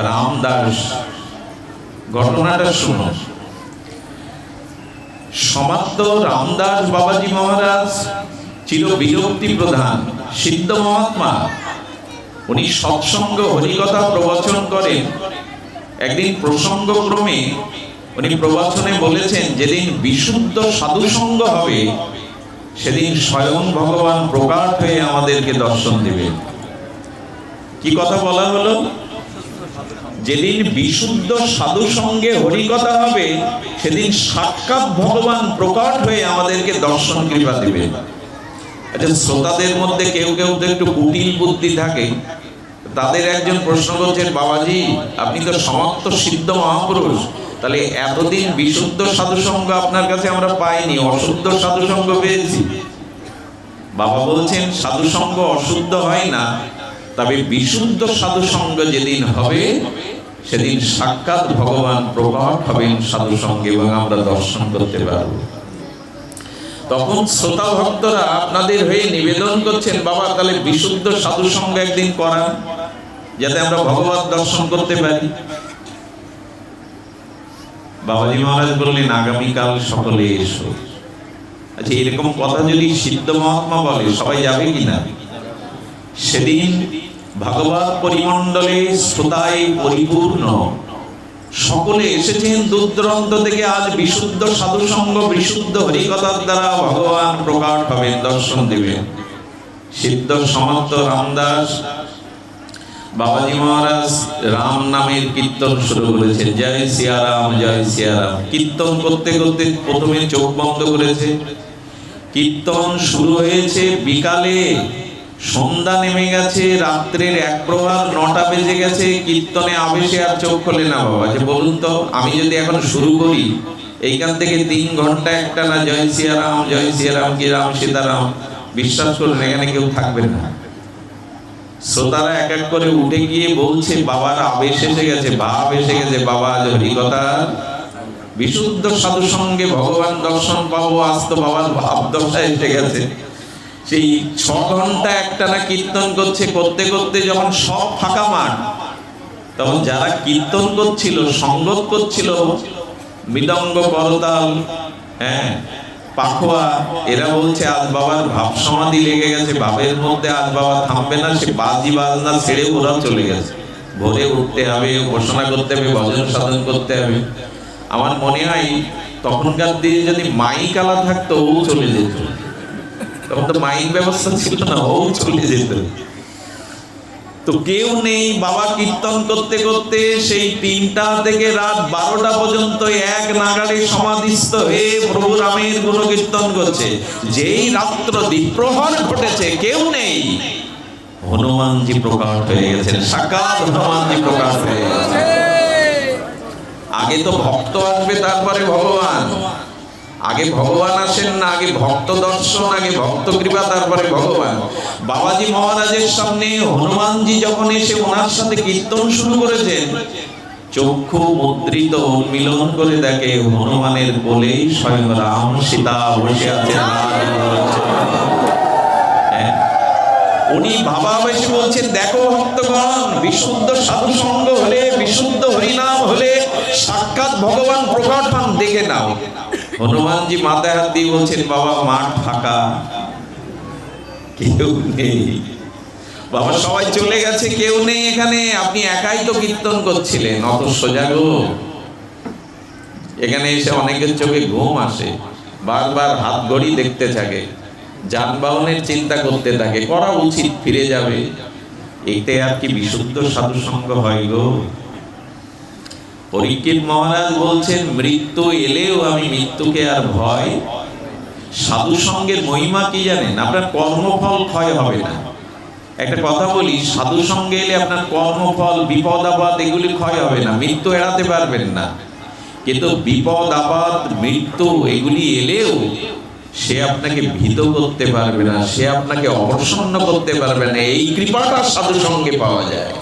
রামদাস, ঘটনাটা শুনো। সমর্থ রামদাস বাবাজি মহারাজ চির বিরক্তি প্রধান সিদ্ধ মহাত্মা, উনি সৎসঙ্গ হরিকথা প্রবচন করেন। একদিন প্রসঙ্গক্রমে উনি প্রবচনে বলেছেন, যেদিন বিশুদ্ধ সাধু সঙ্গ হবে সেদিন স্বয়ং ভগবান প্রকাশ হয়ে আমাদেরকে দর্শন দেবেন। কি কথা বলা হলো? যেদিন বিশুদ্ধ সাধু সঙ্গে হরিকথা হবে সেদিন সাক্ষাৎ ভগবান প্রকাশ হয়ে আমাদেরকে দর্শন কৃপা দেবেন। আচ্ছা, শ্রোতাদের মধ্যে কেউ কেউ তো একটু কুটিল বুদ্ধি থাকে, তাদের একজন প্রশ্ন করছেন, বাবাজি আপনি তো সমর্থ সিদ্ধ মহাপুরুষ, তাহলে এতদিন বিশুদ্ধ সাধু সঙ্গ আপনার কাছে আমরা পাইনি, অশুদ্ধ সাধু সঙ্গ পেয়েছি। বাবা বলছেন, সাধু সঙ্গ অশুদ্ধ হয় না, তবে বিশুদ্ধ সাধু সঙ্গ যেদিন হবে সেদিন সাক্ষাৎ ভগবান প্রকট হবেন সাধু সঙ্গে এবং আমরা দর্শন করতে পারব। তখন শ্রোতা ভক্তরা আপনাদের হয়ে নিবেদন করছেন, বাবা তাহলে বিশুদ্ধ সাধু সঙ্গ একদিন করান, যাতে আমরা ভগবান দর্শন করতে পারি। বাবাজি মহারাজ বললেন, আগামীকাল সকলে এসো। আচ্ছা, এরকম কথা যদি সিদ্ধ মহাত্মা বলে সবাই যাবে কিনা? সেদিন ভাগবত পরিমণ্ডলে শ্রোতায় পরিপূর্ণ, সকলে এসেছেন দূর দূরান্ত থেকে। আজ বিশুদ্ধ সাধু সঙ্গ, বিশুদ্ধ হরিকথার দ্বারা ভগবান প্রকাশ হবেন, দর্শন দেবেন। সিদ্ধ সমর্থ রামদাস বাবাজি মহারাজ রাম নামের কীর্তন শুরু করেছেন। জয় সিয়ারাম, জয় সিয়ারাম। কীর্তন করতে করতে প্রথমে চোখ বন্ধ করেছে। কীর্তন শুরু হয়েছে বিকালে, সন্ধ্যা নেমে গেছে, রাত্রের এক প্রহার 9টা বেজে গেছে। কীর্তনে আবেশে আর চোখ খোলে না। বাবা যে বলুন তো, আমি যদি এখন শুরু করি এইখান থেকে 3 ঘন্টা একটা না জয় সিয়ারাম, জয় সিয়ারাম, কি রাম সীতারাম, বিশ্বাস করুন এখানে কেউ থাকবে না। শ্রোতারা এক এক করে উঠে গিয়ে বলছে, বাবার আবেশ এসে গেছে, ভাব এসে গেছে, বাবা আজ হরিকথা বিশুদ্ধ সাধু সঙ্গে ভগবান দর্শন পাবো, আজ তো বাবার ভাব দশা এসে গেছে। সেই 6 ঘন্টা একটানা কীর্তন করছে, করতে করতে যখন সব ফাঁকা মাঠ, তখন যারা কীর্তন করছিল, সঙ্গত করছিল, মৃদঙ্গ করতাল, পাখোয়া, এরা বলছে আজ বাবার ভাব সমাধি লেগে গেছে, ভাবের মধ্যে আজ বাবা থামবে না, সে বাজি বাজনা ছেড়ে ওরা চলে গেছে। ভোরে উঠতে হবে, উপাসনা করতে হবে, ভজন সাধন করতে হবে। আমার মনে হয় তখনকার দিনে যদি মাইক আলা থাকতো ও চলে যেত, তখন তো মাইক ব্যবস্থা ছিল না, ও চলে যেত। তো কেউ নেই। বাবা কীর্তন করতে করতে সেই 3টা থেকে রাত 12টা পর্যন্ত এক নাগাড়ে সমাধিস্থ হয়ে প্রভু রামের গুণ কীর্তন করছে। যেই রাত্র দ্বীপ্রহর ঘটেছে, কেউ নেই, হনুমানজি প্রকাশ হয়ে গেছেন, সাক্ষাৎ হনুমানজি প্রকাশ হয়ে গেছেন। আগে তো ভক্ত আসবে, তারপরে ভগবান। আগে ভগবান আসেন না, আগে ভক্ত দর্শন, আগে ভক্ত কৃপা, তারপরে ভগবান। বাবাজি মহারাজের সামনে হনুমানজি যখন এসে ওনার সাথে কীর্তন শুরু করেছেন, চক্ষু মুদ্রিত মিলন করে দেখে হনুমানের কোলে স্বয়ং রাম সীতা বসে আছেন। উনি ভাবাবেশে বলছেন, দেখো ভক্তগণ, বিশুদ্ধ সাধু সঙ্গ হলে, বিশুদ্ধ হরিনাম হলে সাক্ষাৎ ভগবান প্রকট হন, দেখে নাও। হনুমানজি মাথায় হাত দিয়ে বলছেন, বাবা মাঠ ফাঁকা, কেউ নেই বাবা, সবাই চলে গেছে, কেউ নেই এখানে, আপনি একাই তো কীর্তন করছিলেন, অত সোজা গো। এখানে এসে অনেকের চোখে ঘুম আসে, বারবার হাত ঘড়ি দেখতে থাকে, যানবাহনের চিন্তা করতে থাকে, করা উচিত ফিরে যাবে। এতে আর কি বিশুদ্ধ সাধু সঙ্গ হয় গো? পরীক্ষিত মহারাজ বলছেন, মৃত্যু এলেও আমি মৃত্যুকে আর ভয়। সাধু সঙ্গের মহিমা কি জানেন? আপনার কর্মফল ক্ষয় হবে না। একটা কথা বলি, সাধু সঙ্গে এলে আপনার কর্মফল, বিপদ আপদ এগুলি ক্ষয় হবে না, মৃত্যু এড়াতে পারবেন না। কিন্তু বিপদ আপদ, মৃত্যু এগুলি এলেও সে আপনাকে ভীত করতে পারবে না, সে আপনাকে অপ্রসন্ন করতে পারবে না। এই কৃপাটা সাধু সঙ্গে পাওয়া যায়,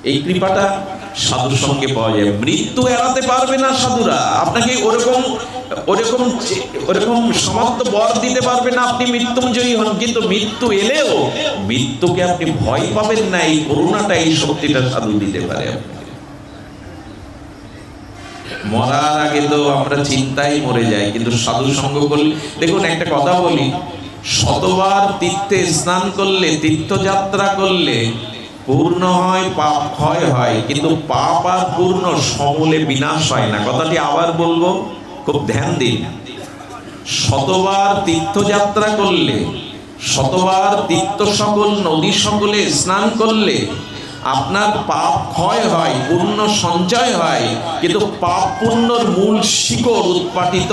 এই কৃপাটা সাধুর সঙ্গে পাওয়া যায়। মৃত্যু এড়াতে পারবে না সাধুরা, আপনাকে ওরকম ওরকম ওরকম সমস্ত বর দিতে পারবে না আপনি মৃত্যুঞ্জয়ী হন, কিন্তু মৃত্যু এলেও মৃত্যুকে আপনি ভয় পাবেন না। এই করুণাটা, এই শক্তিটা সাধু দিতে পারে। মরার আগে তো আমরা চিন্তায় মরে যাই, কিন্তু সাধু সঙ্গ করলে, দেখুন একটা কথা বলি, শতবার তীর্থে স্নান করলে, তীর্থযাত্রা করলে পূর্ণ হয়, পাপ ক্ষয় হয়, কিন্তু পাপ আর পূর্ণ সমূলে বিনাশ হয় না। কথাটি আবার বলবো, খুব ধ্যান দিন। শতবার তীর্থযাত্রা করলে, শতবার তীর্থ সকল নদী সকলে স্নান করলে আপনার পাপ ক্ষয় হয়, পুণ্য সঞ্চয় হয়, কিন্তু পাপ পুণ্যর মূল শিকড় উৎপাটিত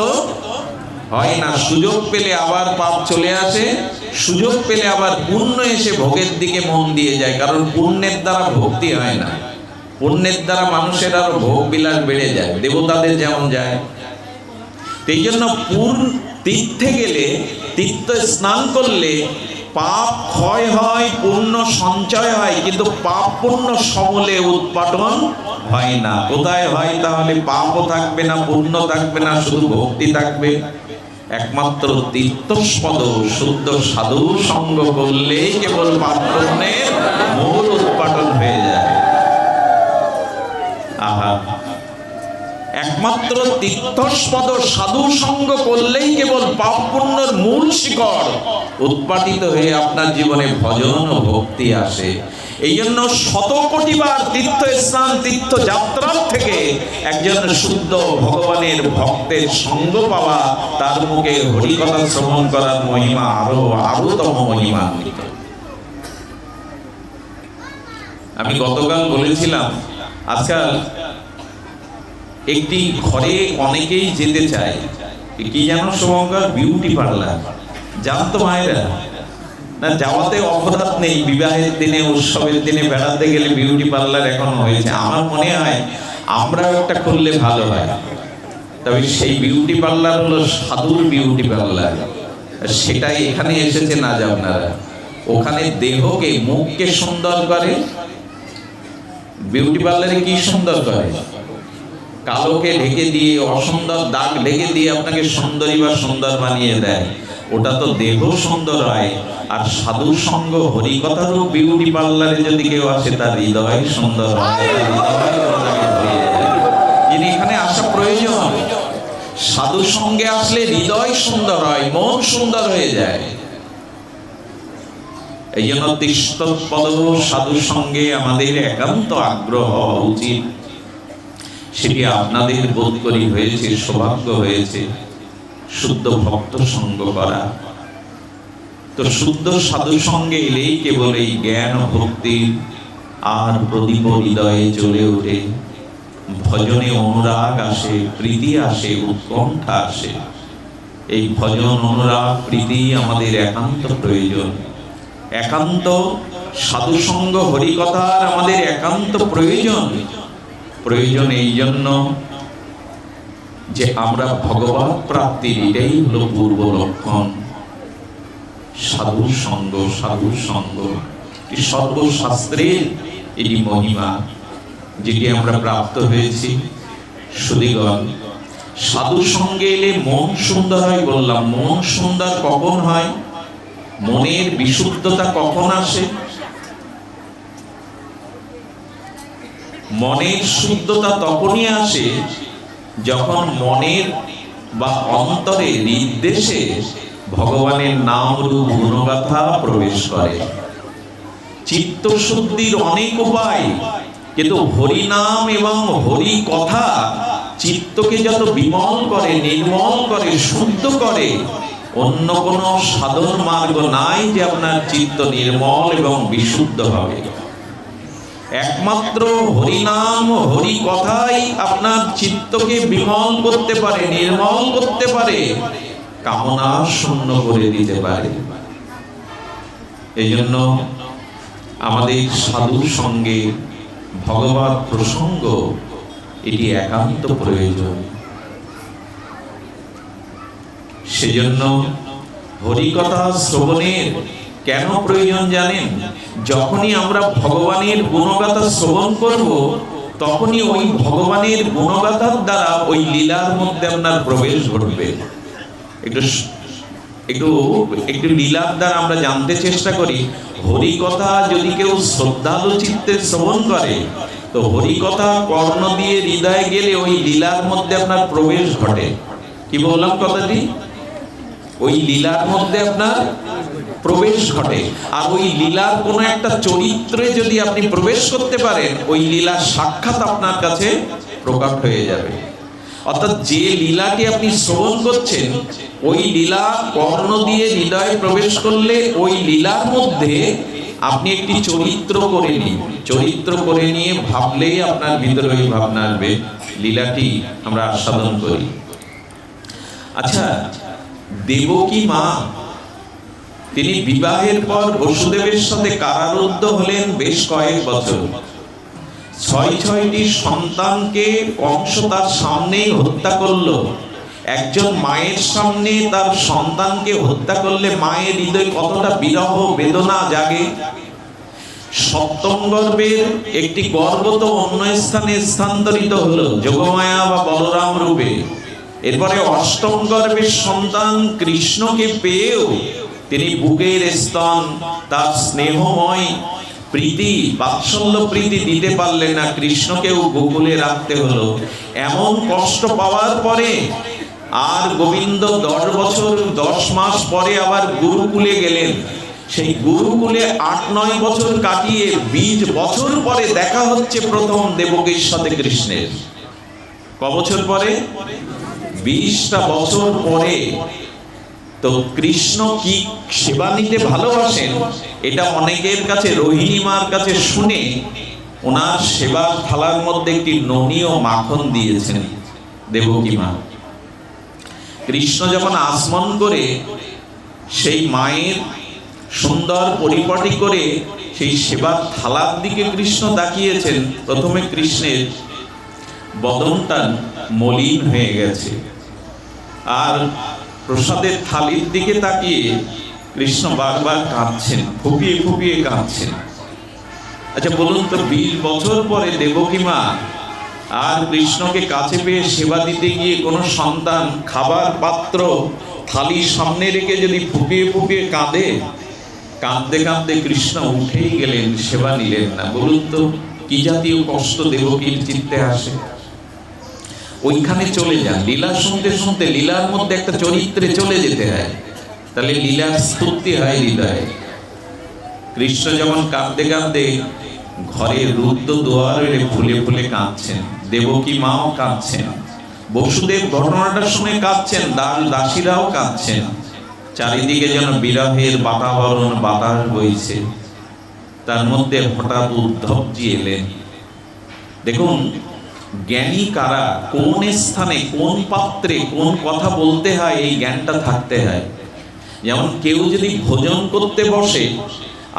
হয় না। সুযোগ পেলে আবার পাপ চলে আসে, সুযোগ পেলে আবার পুণ্য এসে ভোগের দিকে মন দিয়ে যায়। কারণ পুণ্যের দ্বারা ভক্তি হয় না, পুণ্যের দ্বারা মানুষের আরো ভোগ বিলাস বেড়ে যায়, দেবতাদের যেমন যায়। এই জন্য তীর্থে গেলে, তীর্থ স্নান করলে পাপ ক্ষয় হয়, পুণ্য সঞ্চয় হয়, কিন্তু পাপ পুণ্য সমূলে উৎপাটন হয় না। কোথায় হয় তাহলে? পাপও থাকবে না, পুণ্য থাকবে না, শুধু ভক্তি থাকবে। একমাত্র তীর্থস্পদ শুদ্ধ সাধু সঙ্গ করলে কেবল পাপ পুণ্যের মূল উৎপাটন হয়ে যায়। আহা, একমাত্র তীর্থস্পদ সাধু সঙ্গ করলেই কেবল পাপ পুণ্যের মূল শিকড় উৎপাটিত হয়ে আপনার জীবনে ভজন ও ভক্তি আসে। এই জন্য শত কোটিবার তীর্থ স্নান, তীর্থ যাত্রার থেকে একজন শুদ্ধ ভগবানের ভক্তের সঙ্গ পাওয়া, তার মুখে হরিকথা শ্রবণ করার মহিমা আরো আরোতম মহিমান্বিত। আমি গতকাল বলেছিলাম, আজকাল একটি ঘরে অনেকেই যেতে চায়, কি যেন শুভঙ্কর, বিউটি পার্লার। জানতো মায়েরা না, যাওয়াতে অপরাধ নেই। বিবাহের দিনে, উৎসবের দিনে বেড়াতে গেলে বিউটি পার্লার এখনো হয়েছে। আমার মনে হয় আমরাও একটা করলে ভালো হয়। তবে সেই বিউটি পার্লার হলো সাধুর বিউটি পার্লার, সেটাই এখানে এসেছে না যে আপনারা। ওখানে দেহকে, মুখকে সুন্দর করে। বিউটি পার্লারে কি সুন্দর করে? কালোকে ঢেকে দিয়ে, অসুন্দর দাগ ঢেকে দিয়ে আপনাকে সুন্দরী বা সুন্দর বানিয়ে দেয়। ওটা তো দেহ সুন্দর হয়। আর সাধু সঙ্গ, হরিকথারও বিউটি পার্লারে যদি কেউ আসে, তার হৃদয় সুন্দর হয়। যিনি এখানে আসা প্রয়োজন, সাধু সঙ্গে আসলে হৃদয় সুন্দর হয়, মন সুন্দর হয়ে যায়। এই জন্য তিষ্ঠৎপদ সাধু সঙ্গে আমাদের একান্ত আগ্রহ হওয়া উচিত। সেটি আপনাদের বোধ করি হয়েছে, সৌভাগ্য হয়েছে শুদ্ধ ভক্ত সঙ্গ করা। তো শুদ্ধ সাধু সঙ্গে এলেই কেবল এই জ্ঞান ভক্তি আর প্রদীপ হৃদয়ে জ্বলে ওঠে, ভজনে অনুরাগ আসে, প্রীতি আসে, উৎকণ্ঠা আসে। এই ভজন, অনুরাগ, প্রীতি আমাদের একান্ত প্রয়োজন। একান্ত সাধু সঙ্গ, হরিকথার আমাদের একান্ত প্রয়োজন। প্রয়োজন এই জন্য যে আমরা ভগবত প্রাপ্তির এটাই হলো পূর্ব লক্ষণ। সাধু সঙ্গ, সাধু সঙ্গ এই সর্বশাস্ত্রের এটি মহিমা, যেটি আমরা প্রাপ্ত হয়েছি। সুধীগণ, সাধু সঙ্গে এলে মন সুন্দর হয় বললাম। মন সুন্দর কখন হয়? মনের বিশুদ্ধতা কখন আসে? মনের শুদ্ধতা তখনই আসে যখন মনের বা অন্তরে নির্দেশে ভগবানের নাম রূপ গুণগাথা প্রবেশ করে। চিত্তশুদ্ধির অনেক উপায়, কিন্তু হরিনাম এবং হরি কথা চিত্তকে যত বিমল করে, নির্মল করে, শুদ্ধ করে, অন্য কোনো সাধন মার্গ নাই যে আপনার চিত্ত নির্মল এবং বিশুদ্ধ হবে। একমাত্র হরিনাম হরি কথাই আপনার চিত্তকে বিমল করতে পারে, নির্মল করতে পারে, কামনা শূন্য করে দিতে পারে। এই জন্য আমাদের সাধুর সঙ্গে ভগবত প্রসঙ্গ এটি একান্ত প্রয়োজন। সেজন্য হরিকথা শ্রবণের কেন প্রয়োজন জানেন? যখনই আমরা ভগবানের গুণগাথা শ্রবণ করব, তখনই ওই ভগবানের গুণগাথার দ্বারা ওই লীলার মধ্যে আপনার প্রবেশ ঘটবে। একটু লীলার দ্বারা আমরা জানতে চেষ্টা করি। হরিকথা যদি কেউ শ্রদ্ধালু চিত্তে শ্রবণ করে, তো হরিকথা কর্ণ দিয়ে হৃদয়ে গেলে ওই লীলার মধ্যে আপনার প্রবেশ ঘটে। কি বললাম কথাটি? ওই লীলার মধ্যে আপনার প্রবেশ ঘটে। আর ওই লীলার কোনো একটা চরিত্রে যদি আপনি প্রবেশ করতে পারেন, ওই লীলার সাক্ষাৎ আপনার কাছে প্রকট হয়ে যাবে। অর্থাৎ যে লীলাটি আপনি শ্রবণ করছেন, ওই লীলা কর্ণ দিয়ে হৃদয়ে প্রবেশ করলে ওই লীলার মধ্যে আপনি একটি চরিত্র করে নিন। চরিত্র করে নিয়ে ভাবলেই আপনার ভিতরে ওই ভাবনা আসবে, লীলাটি আমরা আস্বাদন করি। আচ্ছা, দেবকী মা, তিনি বিবাহের পর বসুদেবের সাথে কারারুদ্ধ হলেন বেশ কয়েক বছর। 6টি সন্তানকে কংস তার সামনেই হত্যা করলো। একজন মায়ের সামনে তার সন্তানকে হত্যা করলে মায়ের হৃদয়ে কতটা বিরহ বেদনা জাগে। সপ্তম গর্ভের একটি গর্ভ তো অন্য স্থানে স্থানান্তরিত হলো যোগমায়া বা বলরাম রূপে। এরপরে অষ্টম গর্ভের সন্তান কৃষ্ণকে পেয়েও তিনি বুকের স্তন, তার স্নেহময় প্রীতি, বাৎসল্য প্রীতি দিতে পারলেন না। কৃষ্ণকেও গোকুলে রাখতে হলো। এমন কষ্ট পাওয়ার পরে আর গোবিন্দ 10 বছর 10 মাস পরে আবার গুরুকুলে গেলেন। সেই গুরুকুলে 8-9 বছর কাটিয়ে 20 বছর পরে দেখা হচ্ছে প্রথম দেবকীর সাথে কৃষ্ণের। ক বছর পরে? 20টা বছর পরে। তো কৃষ্ণ কি সেবা নিতে ভালোবাসেন, এটা অনেকের কাছে, রোহিণী মার কাছে শুনে ওনার সেবার থালার মধ্যে একটি ননি ও মাখন দিয়েছেন দেবকী মা। কৃষ্ণ যখন আসমন করে সেই মায়ের সুন্দর পরিপাটি করে সেই সেবার থালার দিকে কৃষ্ণ তাকিয়েছেন, প্রথমে কৃষ্ণের বদনটা মলিন হয়ে গেছে, আর প্রসাদের থালির দিকে তাকিয়ে কৃষ্ণ বারবার কাঁদছেন, ফুপিয়ে ফুপিয়ে কাঁদছেন। আচ্ছা বলুন তো, 20 বছর পরে দেবকী মা আর কৃষ্ণকে কাছে পেয়ে সেবা দিতে গিয়ে কোনো সন্তান খাবার পাত্র থালির সামনে রেখে যদি ফুপিয়ে ফুপিয়ে কাঁদে, কাঁদতে কাঁদতে কৃষ্ণ উঠেই গেলেন, সেবা নিলেন না, বলুন তো কি জাতীয় কষ্ট দেবকীর চিত্তে আসে। ওইখানে চলে যান, লীলা শুনতে শুনতে লীলার মধ্যে একটা চরিত্রে চলে যেতে হয়, তাহলে লীলার স্ফূর্তি হয় হৃদয়ে। কৃষ্ণ যেমন কাঁদতে কাঁদতে ঘরের রুদ্ধ দুয়ারে ফুলে ফুলে কাঁদছেন, দেবকী মাও কাঁদছেন, বসুদেব ঘটনাটা শুনে কাঁদছেন, দাসীরাও কাঁদছেন। চারিদিকে যেন বিরহের বাতাবরণ, বাতাস বইছে। তার মধ্যে হঠাৎ উদ্ধবজি এলেন। দেখুন, জ্ঞানী কারা, কোন স্থানে, কোন পাত্রে, কোন কথা বলতে হয়, এই জ্ঞানটা থাকতে হয়। যেমন কেউ যদি ভোজন করতে বসে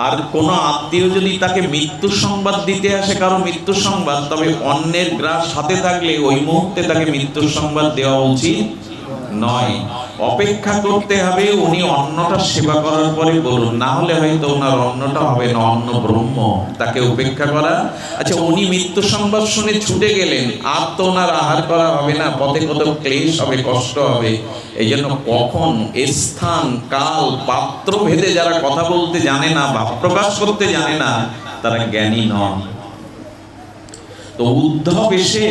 আর কোনো আত্মীয় যদি তাকে মৃত্যু সংবাদ দিতে আসে, কারো মৃত্যু সংবাদ, তবে অন্যের গ্রাস হাতে থাকলে ওই মুহূর্তে তাকে মৃত্যু সংবাদ দেওয়া উচিত নয়। অপেক্ষা করতে হবে উনি অন্নটা সেবা করার পরে বলুন, না হলে হয়তো ওনার অন্নটা হবে না, অন্ন ব্রহ্ম, তাকে উপেক্ষা করা। আচ্ছা, উনি মৃত্যু সংবাদ শুনে ছুটে গেলেন, আর তো ওনার আহার করা হবে না, পথে কত ক্লেশ হবে, কষ্ট হবে। এই জন্য কখন, স্থান, কাল, পাত্র ভেদে যারা কথা বলতে জানে না, ভাব প্রকাশ করতে জানে না, তারা জ্ঞানী নন। তো উদ্ধব এসে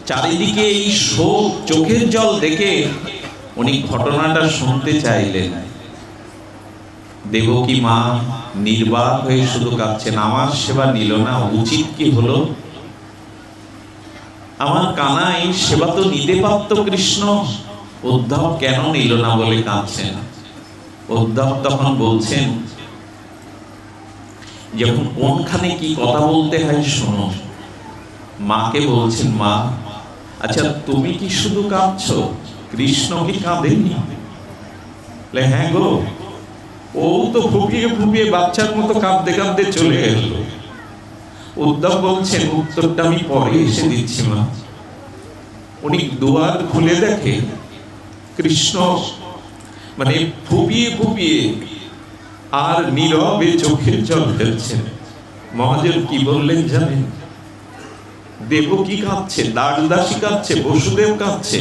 চারিদিকে এই শোক, চোখের জল দেখে উনি ঘটনাটা শুনতে চাইলেন। দেবকী মা নির্বাক হয়ে শুধু কাঁদছেন, আমার সেবা নিল না, উচিত কি হলো? আমার কানাই সেবা তো নিতে পারত কৃষ্ণ, উদ্ধব কেন নিল না বলে কাঁদছেন। উদ্ধব তখন বলছেন, যখন কোনখানে কি কথা বলতে হয় শোনো। মাকে বলছেন, মা আচ্ছা তুমি কি শুধু কাঁদছো, কৃষ্ণ কি কাঁদেনি? হ্যাঁ গো, ও তো ফুপিয়ে ফুপিয়ে বাচ্চার মতো কাঁদতে কাঁদতে চলে গেল। উদ্ধব বলছেন, উত্তরটা আমি পরে এসে দিচ্ছি মা। উনি দুয়ার খুলে দেখে কৃষ্ণ মানে ফুপিয়ে ফুপিয়ে আর নীরবে চোখের জল ফেলছেন। মহাজন কি বললেন জানেন? দেবকী কাঁদছে, দাসদাসী কাঁদছে, বসুদেব কাঁদছে,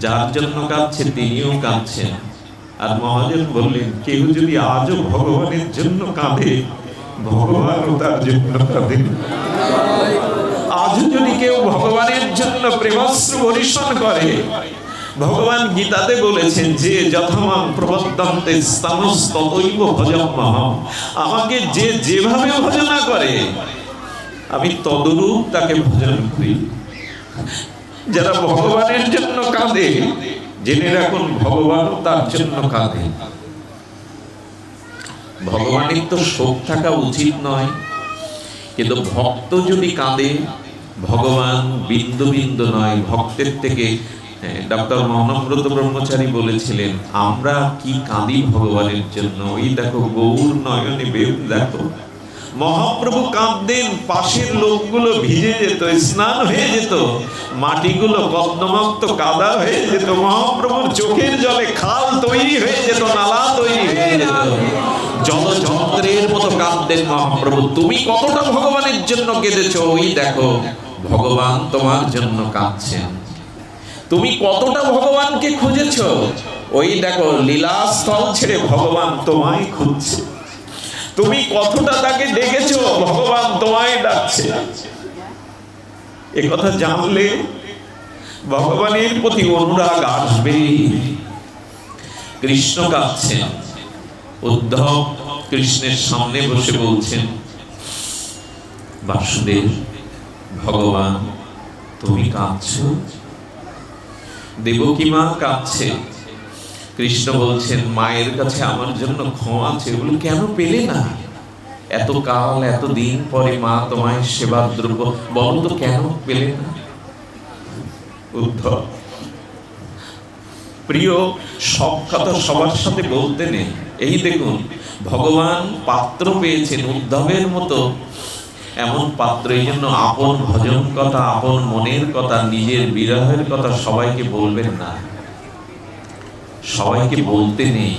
যার জন্য কাঁদছে তিনিও কাঁদছেন। আর মহাজন বললেন, কেউ যদি আজও ভগবানের জন্য কাঁদে, ভগবানও তার জন্য কাঁদেন। আজও যদি কেউ ভগবানের জন্য প্রেমাশ্রু বর্ষণ করে, ভগবান গীতাতে বলেছেন যে যথামাং প্রবদ্যন্তে ততৈব ভজম্যহম, আমাকে যে যেভাবে ভজনা করে আমি তদরূপ তাকে ভজন করি। যারা ভগবানের জন্য কাঁদে, জেনে রাখুন ভগবানও তার জন্য কাঁদে। ভগবানের তো শোক থাকা উচিত নয়, কিন্তু ভক্ত যদি কাঁদে, ভগবান বিন্দু বিন্দু নয়, ভক্তের থেকে। ডক্টর মহানব্রত ব্রহ্মচারী বলেছিলেন, আমরা কি কাঁদি ভগবানের জন্য। ওই দেখো গৌর নয়নে বেউ দেখো, মহাপ্রভু কাঁদতেন, পাশের লোকগুলো ভিজে যেত, স্নান হয়ে যেত, মাটিগুলো কদমক্ত কাদা হয়ে যেত, মহাপ্রভুর চোখের জলে খাল তৈরি হয়ে যেত, নালা তৈরি হয়ে যেত, জলযন্ত্রের মতো কাঁদতেন মহাপ্রভু। তুমি কতটা ভগবানের জন্য কেঁদেছো, ওই দেখো ভগবান তোমার জন্য কাঁদছেন। তুমি কতটা ভগবানকে খুঁজেছো, ওই দেখো লীলাস্থল ছেড়ে ভগবান তোমায় খুঁজছে। তুমি কতটা তাকে ডেকেছো, ভগবান তোমায় ডাকছে। একথা জানলে ভগবানের প্রতি অনুরাগ আসবে। কৃষ্ণ কাঁদছেন, উদ্ধব কৃষ্ণের সামনে বসে বলছেন, বাসুদেব ভগবান তুমি কাঁদছো। দেবকী মা কাঁদছে। কৃষ্ণ বলছেন, মায়ের কাছে আমার জন্য ক্ষমা আছে, এগুলো কেন পেলে না? এত কাল এত দিন পরে মা তোমায় সেবার দ্রব্য, বলো তো কেন পেলে না? উদ্ধব প্রিয়, সব কথা সবার সাথে বলতে নেই। এই দেখুন, ভগবান পাত্র পেয়েছেন উদ্ধবের মতো এমন পাত্র। এই জন্য আপন ভজন কথা, আপন মনের কথা, নিজের বিরহের কথা সবাইকে বলবেন না, সবাইকে বলতে নেই।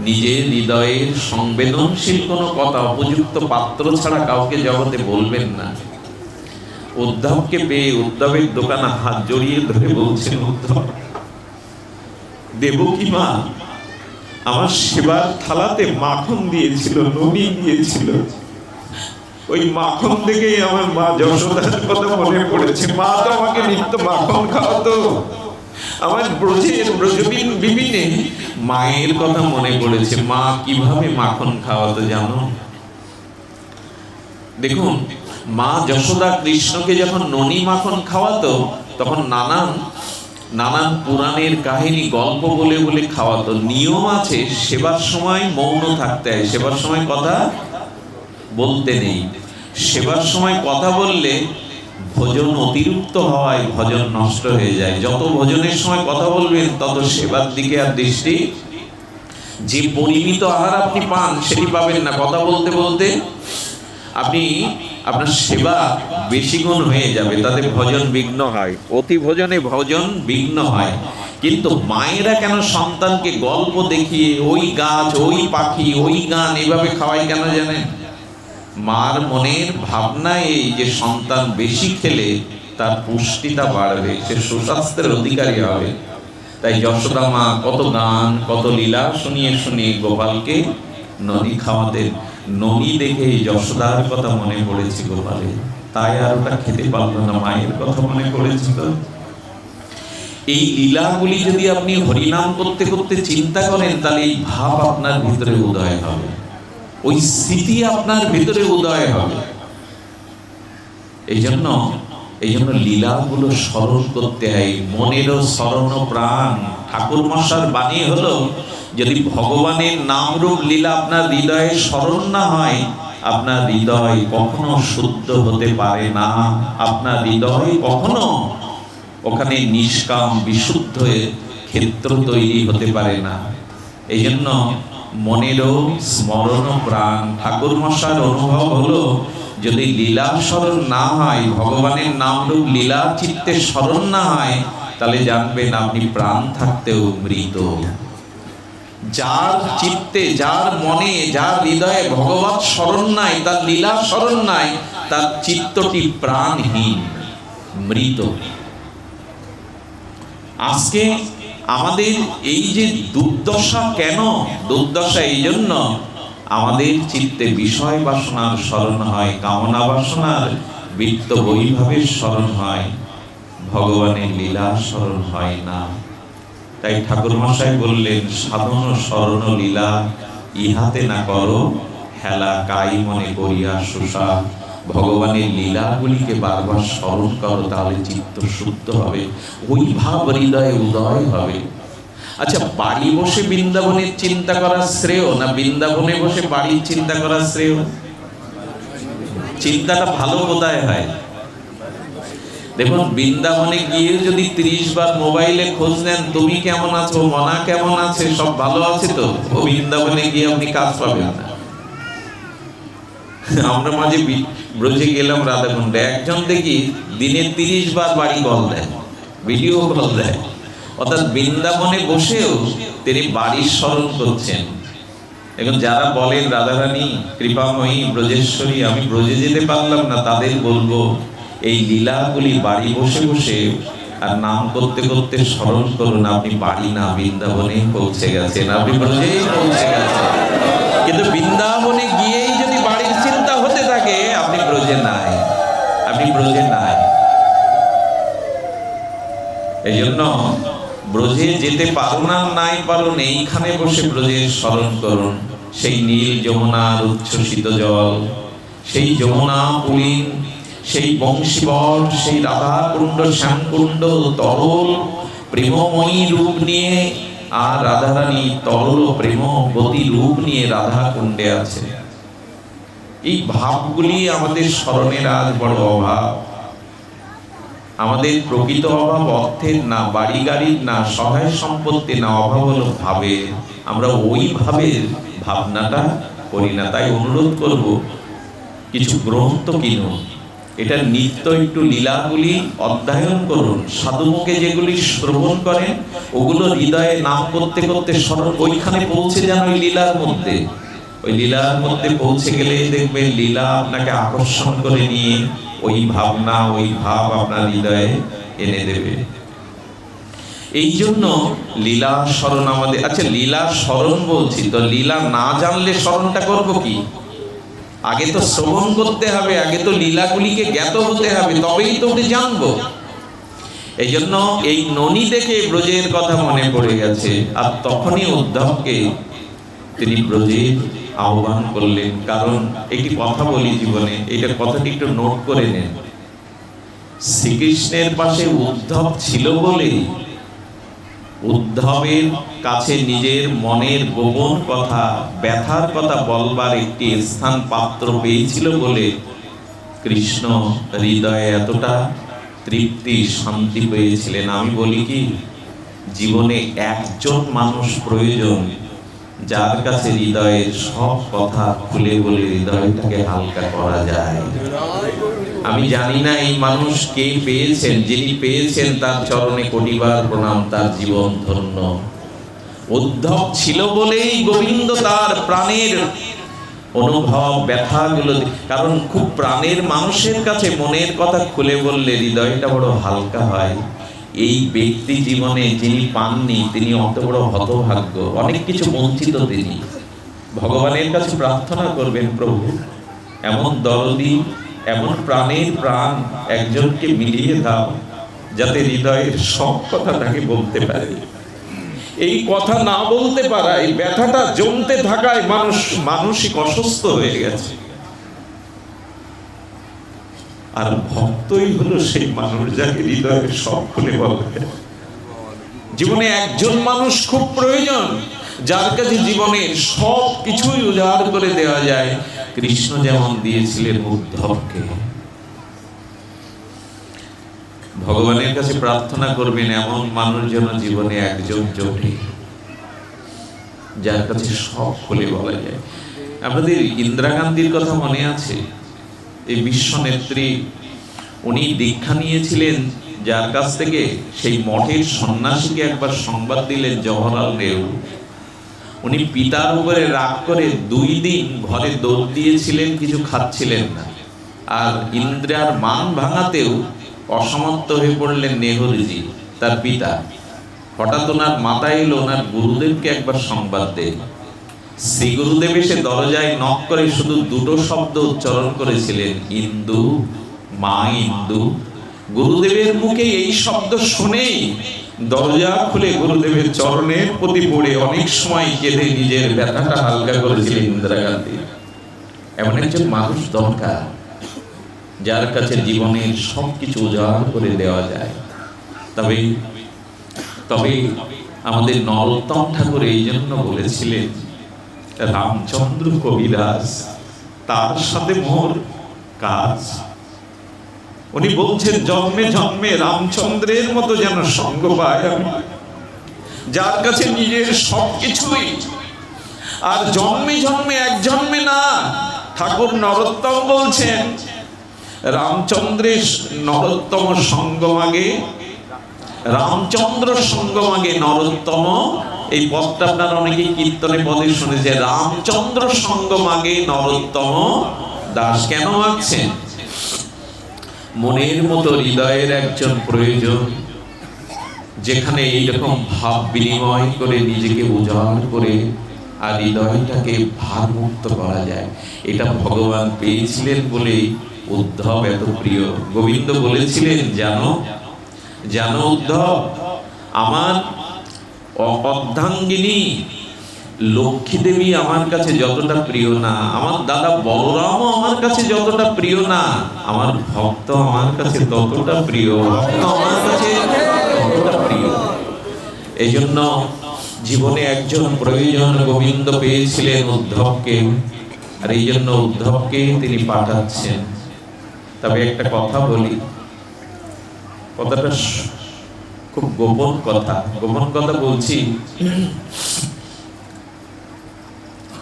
নিজের হৃদয়ের সংবেদনশীল কোনো কথা উপযুক্ত পাত্র ছাড়া কাউকে জগতে বলবেন না। উদ্ধবকে পেয়ে উদ্ধবের দোকানে হাত জড়িয়ে ধরে বলছেন, উদ্ধব দেবকী মা আমার সেবার থালাতে মাখন দিয়েছিল, ননি দিয়েছিল, ওই মাখন দেখেই আমার মা যশোদার কথা মনে পড়েছে। মা তো আমাকে নিত্য মাখন খাওয়াতো, আমার ব্রজের ব্রজবিন বিপিনে মায়ের কথা মনে পড়েছে। মা কিভাবে মাখন খাওয়াতো জানো? দেখুন, মা যশোদা কৃষ্ণকে যখন ননি মাখন খাওয়াতো, তখন নানান পুরাণের কাহিনী গল্প বলে বলে খাওয়াতো। নিয়ম আছে, সেবার সময় মৌন থাকতে হয়, সেবার সময় কথা বলতে নেই। সেবার সময় কথা বললে ভোজন অতিরিক্ত হওয়ায় ভজন নষ্ট হয়ে যায়। যত ভোজনের সময় কথা বলবেন, তত সেবার দিকে আর দৃষ্টি যে পরিমিত আহার আপনি পান সেটি পাবেন না। কথা বলতে বলতে আপনি আপনার সেবা বেশি গুণ হয়ে যাবে, তাতে ভজন বিঘ্ন হয়, অতি ভোজনে ভজন বিঘ্ন হয়। কিন্তু মায়েরা কেন সন্তানকে গল্প দেখিয়ে ওই গাছ, ওই পাখি, ওই গান এভাবে খাওয়ায় কেন জানেন? মার মনের ভাবনা এই যে সন্তান বেশি খেলে তার পুষ্টিটা বাড়বে, সে সুস্বাস্থ্যের অধিকারী হবে। তাই যশোদা মা কত গান, কত লীলা শুনিয়ে শুনিয়ে গোপালকে ননি খাওয়াতেন। ননি দেখে যশোদার কথা মনে পড়েছে গোপালে, তাই আর ওটা খেতে পারলো না, মায়ের কথা মনে পড়েছিল। এই লীলাগুলি যদি আপনি হরিনাম করতে করতে চিন্তা করেন, তাহলে এই ভাব আপনার ভিতরে উদয় হবে, ওই স্মৃতি আপনার ভিতরে উদয় হবে। এই জন্য লীলাগুলো স্মরণ করতে হয়। মনেরও স্মরণ প্রাণ, ঠাকুর মশার বাণী হলো, যদি ভগবানের নাম রূপ লীলা আপনার হৃদয়ে স্মরণ না হয়, আপনার হৃদয় কখনো শুদ্ধ হতে পারে না। আপনার হৃদয় কখনো ওখানে নিষ্কাম বিশুদ্ধ ক্ষেত্র তৈরি হতে পারে না। এই জন্য মনেরও স্মরণ প্রাণ, ঠাকুর মশার অনুভব হলো, যদি লীলা স্মরণ না হয়, ভগবানের নাম রূপ লীলা চিত্তে স্মরণ না হয়, তাহলে জানবেন আপনি প্রাণ থাকতেও মৃত। যার চিত্তে, যার মনে, যার হৃদয়ে ভগবত স্মরণ নাই, তার লীলা স্মরণ নাই, তার চিত্তটি প্রাণহীন, মৃত। আজকে আমাদের এই যে দুর্দশা, কেন দুর্দশা? এই জন্য আমাদের চিত্তে বিষয় বাসনার স্মরণ হয়, কামনা বাসনার বৃত্ত বৈভাবের স্মরণ হয়, ভগবানের লীলা স্মরণ হয় না। তাই ঠাকুর মশাই বললেন, সাধন স্মরণ লীলা ইহাতে না করো হেলা, কাই মনে করিয়া সুষা। ভগবানের লীলাগুলিকে বারবার স্মরণ করো, তাহলে চিত্ত শুদ্ধ হবে, ওই ভাব হৃদয়ে উদয় হবে। আচ্ছা, বাড়ি বসে বৃন্দাবনের চিন্তা করা শ্রেয় না বৃন্দাবনে বসে বাড়ির চিন্তা করা শ্রেয়? চিন্তাটা ভালো কোথায় হয়? দেখুন, বৃন্দাবনে গিয়ে যদি 30 বার মোবাইলে খোঁজ নেন, তুমি কেমন আছো, মনা কেমন আছে, সব ভালো আছে তো, ও বৃন্দাবনে গিয়ে আপনি কাজ পাবেন না। আমরা মাঝে ব্রজে গেলাম রাধাকুণ্ডে, একজন দেখি দিনে 30 বার বাড়ি কল দেয়, ভিডিও কল দেয়, অর্থাৎ বৃন্দাবনে বসেও তিনি বাড়ির স্মরণ করছেন। এখন যারা বলেন রাধারানী কৃপাময়ী ব্রজেশ্বরী, আমি ব্রজে যেতে পারলাম না, তাদের বলবো, এই লীলাগুলি বাড়ি বসে বসে আর নাম করতে করতে স্মরণ করুন, আপনি বাড়ি না বৃন্দাবনে পৌঁছে গেছেন, আপনি ব্রজেই পৌঁছে গেছেন। কিন্তু বৃন্দাবনে গিয়েই যদি বাড়ির চিন্তা হতে থাকে, আপনি ব্রজে নাই, আপনি ব্রজে নাই। এই জন্য ব্রজে যেতে পারো না, নাই পারো, এইখানে বসে ব্রজের স্মরণ করুন। সেই নীল যমুনার উচ্ছ্বসিত জল, সেই যমুনা পুলিন, সেই বংশীবর, সেই রাধা কুণ্ড, শ্যামকুণ্ড, তরল প্রেমময়ী রূপ নিয়ে, আর রাধারানী তরল প্রেমবতী রূপ নিয়ে রাধা কুণ্ডে আছে। এই ভাবগুলি আমাদের স্মরণের আজ বড় অভাব। আমাদের প্রকৃত অভাব অর্থের না, বাড়ি গাড়ির না, সহায় সম্পত্তি না, অভাব হলো ভাবের। আমরা ওই ভাবের ভাবনাটা করি না। তাই অনুরোধ করব, কিছু গ্রন্থ কিনুন, এটা নিত্য একটু লীলাগুলি অধ্যয়ন করুন। সাধুমুখে যেগুলি শ্রবণ করেন, ওগুলো হৃদয়ে নাম করতে করতে স্মরণ, ওইখানে পৌঁছে যান, ওই লীলার মধ্যে। ওই লীলার মধ্যে পৌঁছে গেলে দেখবেন লীলা আপনাকে আকর্ষণ করে নিয়ে ওই ভাবনা, ওই ভাব আপনার হৃদয়ে এনে দেবে। এই জন্য লীলা স্মরণ আমাদের। আচ্ছা, লীলা স্মরণ বলছি তো, লীলা না জানলে স্মরণটা করবো কি? আগে তো শ্রবণ করতে হবে, আগে তো লীলাগুলিকে জ্ঞাত হতে হবে, তবেই তো ওকে জানবো। এই জন্য এই ননি দেখে ব্রজের কথা মনে পড়ে গেছে, আর তখনই উদ্ধবকে তিনি ব্রজের আহ্বান করলেন। কারণ একটি কথা বলি জীবনে, এইটা কথাটি একটু নোট করে নেন। শ্রীকৃষ্ণের পাশে উদ্ধব ছিল বলে, উদ্ধবের কাছে নিজের মনের গোপন কথা, ব্যথার কথা বলবার একটি স্থান, পাত্র পেয়েছিল বলে কৃষ্ণ হৃদয়ে এতটা তৃপ্তি, শান্তি পেয়েছিলেন। আমি বলি কি, জীবনে একজন মানুষ প্রয়োজন যার কাছে হৃদয়ের সব কথা খুলে বলে হৃদয়টাকে হালকা করা যায়। আমি জানি না এই মানুষ কে পেয়েছেন, যিনি পেয়েছেন তার চরণে কোটিবার প্রণাম, তার জীবন ধন্য। উদ্ধব ছিল বলেই গোবিন্দ তার প্রাণের অনুভব ব্যথাগুলো, কারণ খুব প্রাণের মানুষের কাছে মনের কথা খুলে বললে হৃদয়টা বড় হালকা হয়। এই ব্যক্তি জীবনে যিনি পাননি তিনি অত বড় হতভাগ্য, অনেক কিছু বঞ্চিত তিনি। ভগবানের কাছে প্রার্থনা করবেন, প্রভু এমন দরদি, এমন প্রাণের প্রাণ একজনকে মিলিয়ে দাও যাতে হৃদয়ের সব কথা তাকে বলতে পারে। এই কথা না বলতে পারা, এই ব্যথাটা জমতে থাকায় মানুষ মানসিক অসুস্থ হয়ে গেছে। আর ভক্তই হলো সেই মানুষ যাকে হৃদয়ের সব খুলে বলবে। জীবনে একজন মানুষ খুব প্রয়োজন, যার কাছে জীবনের সব কিছুই উজাড় করে দেওয়া যায়। কৃষ্ণ যেমন দিয়েছিলেন উদ্ধবকে। ভগবানের কাছে প্রার্থনা করবেন এমন মানুষ যেন জীবনে একজন জোটে, যার কাছে সব খুলে বলা যায়। আমাদের ইন্দিরা গান্ধীর কথা মনে আছে? এই বিশ্ব নেত্রী, উনি দীক্ষা নিয়েছিলেন যার কাছ থেকে, সেই মঠের সন্ন্যাসীকে একবার সংবাদ দিলেন জওহরলাল নেহরু। উনি পিতার উপরে রাগ করে 2 দিন ঘরে দৌড় দিয়েছিলেন, কিছু খাচ্ছিলেন না। আর ইন্দিরার মান ভাঙাতেও অসমর্থ হয়ে পড়লেন নেহরুজি, তার পিতা। হঠাৎ ওনার মাথায় এলো ওনার গুরুদেবকে একবার সংবাদ দেন। শ্রী গুরুদেব এসে দরজায় নক করে শুধু 2টো শব্দ উচ্চারণ করেছিলেন, ইন্দু, মা ইন্দু। গুরুদেবের মুখে এই শব্দ শুনেই দরজা খুলে গুরুদেবের চরণের প্রতি পড়ে অনেক সময় কেঁদে নিজের ব্যথাটা হালকা করেছিলেন ইন্দিরা গান্ধী। এমন একজন মানুষ দরকার যার কাছে জীবনের সবকিছু উজাড় করে দেওয়া যায়। তবে আমাদের নরোত্তম ঠাকুর এই জন্য বলেছিলেন, রামচন্দ্র কবিরাজ, তার সাথে মোর কাজ। উনি বলছেন, জন্মে জন্মে রামচন্দ্রের মতো যেন সঙ্গ পায় আমি, যার কাছে নিজের সবকিছুই। আর জন্মে জন্মে, এক জন্মে না। ঠাকুর নরোত্তম বলছেন, রামচন্দ্রের নরোত্তম সঙ্গ মাগে, রামচন্দ্র সঙ্গ মাগে নরোত্তম। এই পদটা আপনারা অনেকেই কীর্তনে পদে শুনেছে, রামচন্দ্র সঙ্গ মাগে নরোত্তম দাস। কেন মাগছেন? মনের মতো হৃদয়ের একজন প্রয়োজন, যেখানে এইরকম ভাব বিনিময় করে নিজেকে উজাড় করে আর হৃদয়টাকে ভারমুক্ত করা যায়। এটা ভগবান পেয়েছিলেন বলেই উদ্ধব এত প্রিয়। গোবিন্দ বলেছিলেন, জানো জানো উদ্ধব, আমার অর্ধাঙ্গিনী লক্ষ্মী দেবী আমার কাছে যতটা প্রিয় না, আমার দাদা বলরামও আমার কাছে যতটা প্রিয় না, আমার ভক্ত আমার কাছে ততটা প্রিয়, ভক্ত আমার কাছে ততটা প্রিয়। এই জন্য জীবনে একজন প্রয়োজন গোবিন্দ পেয়েছিলেন উদ্ধবকে, আর এই জন্য উদ্ধবকে তিনি পাঠাচ্ছেন। তবে একটা কথা বলি, কথাটা খুব গোপন কথা বলছি।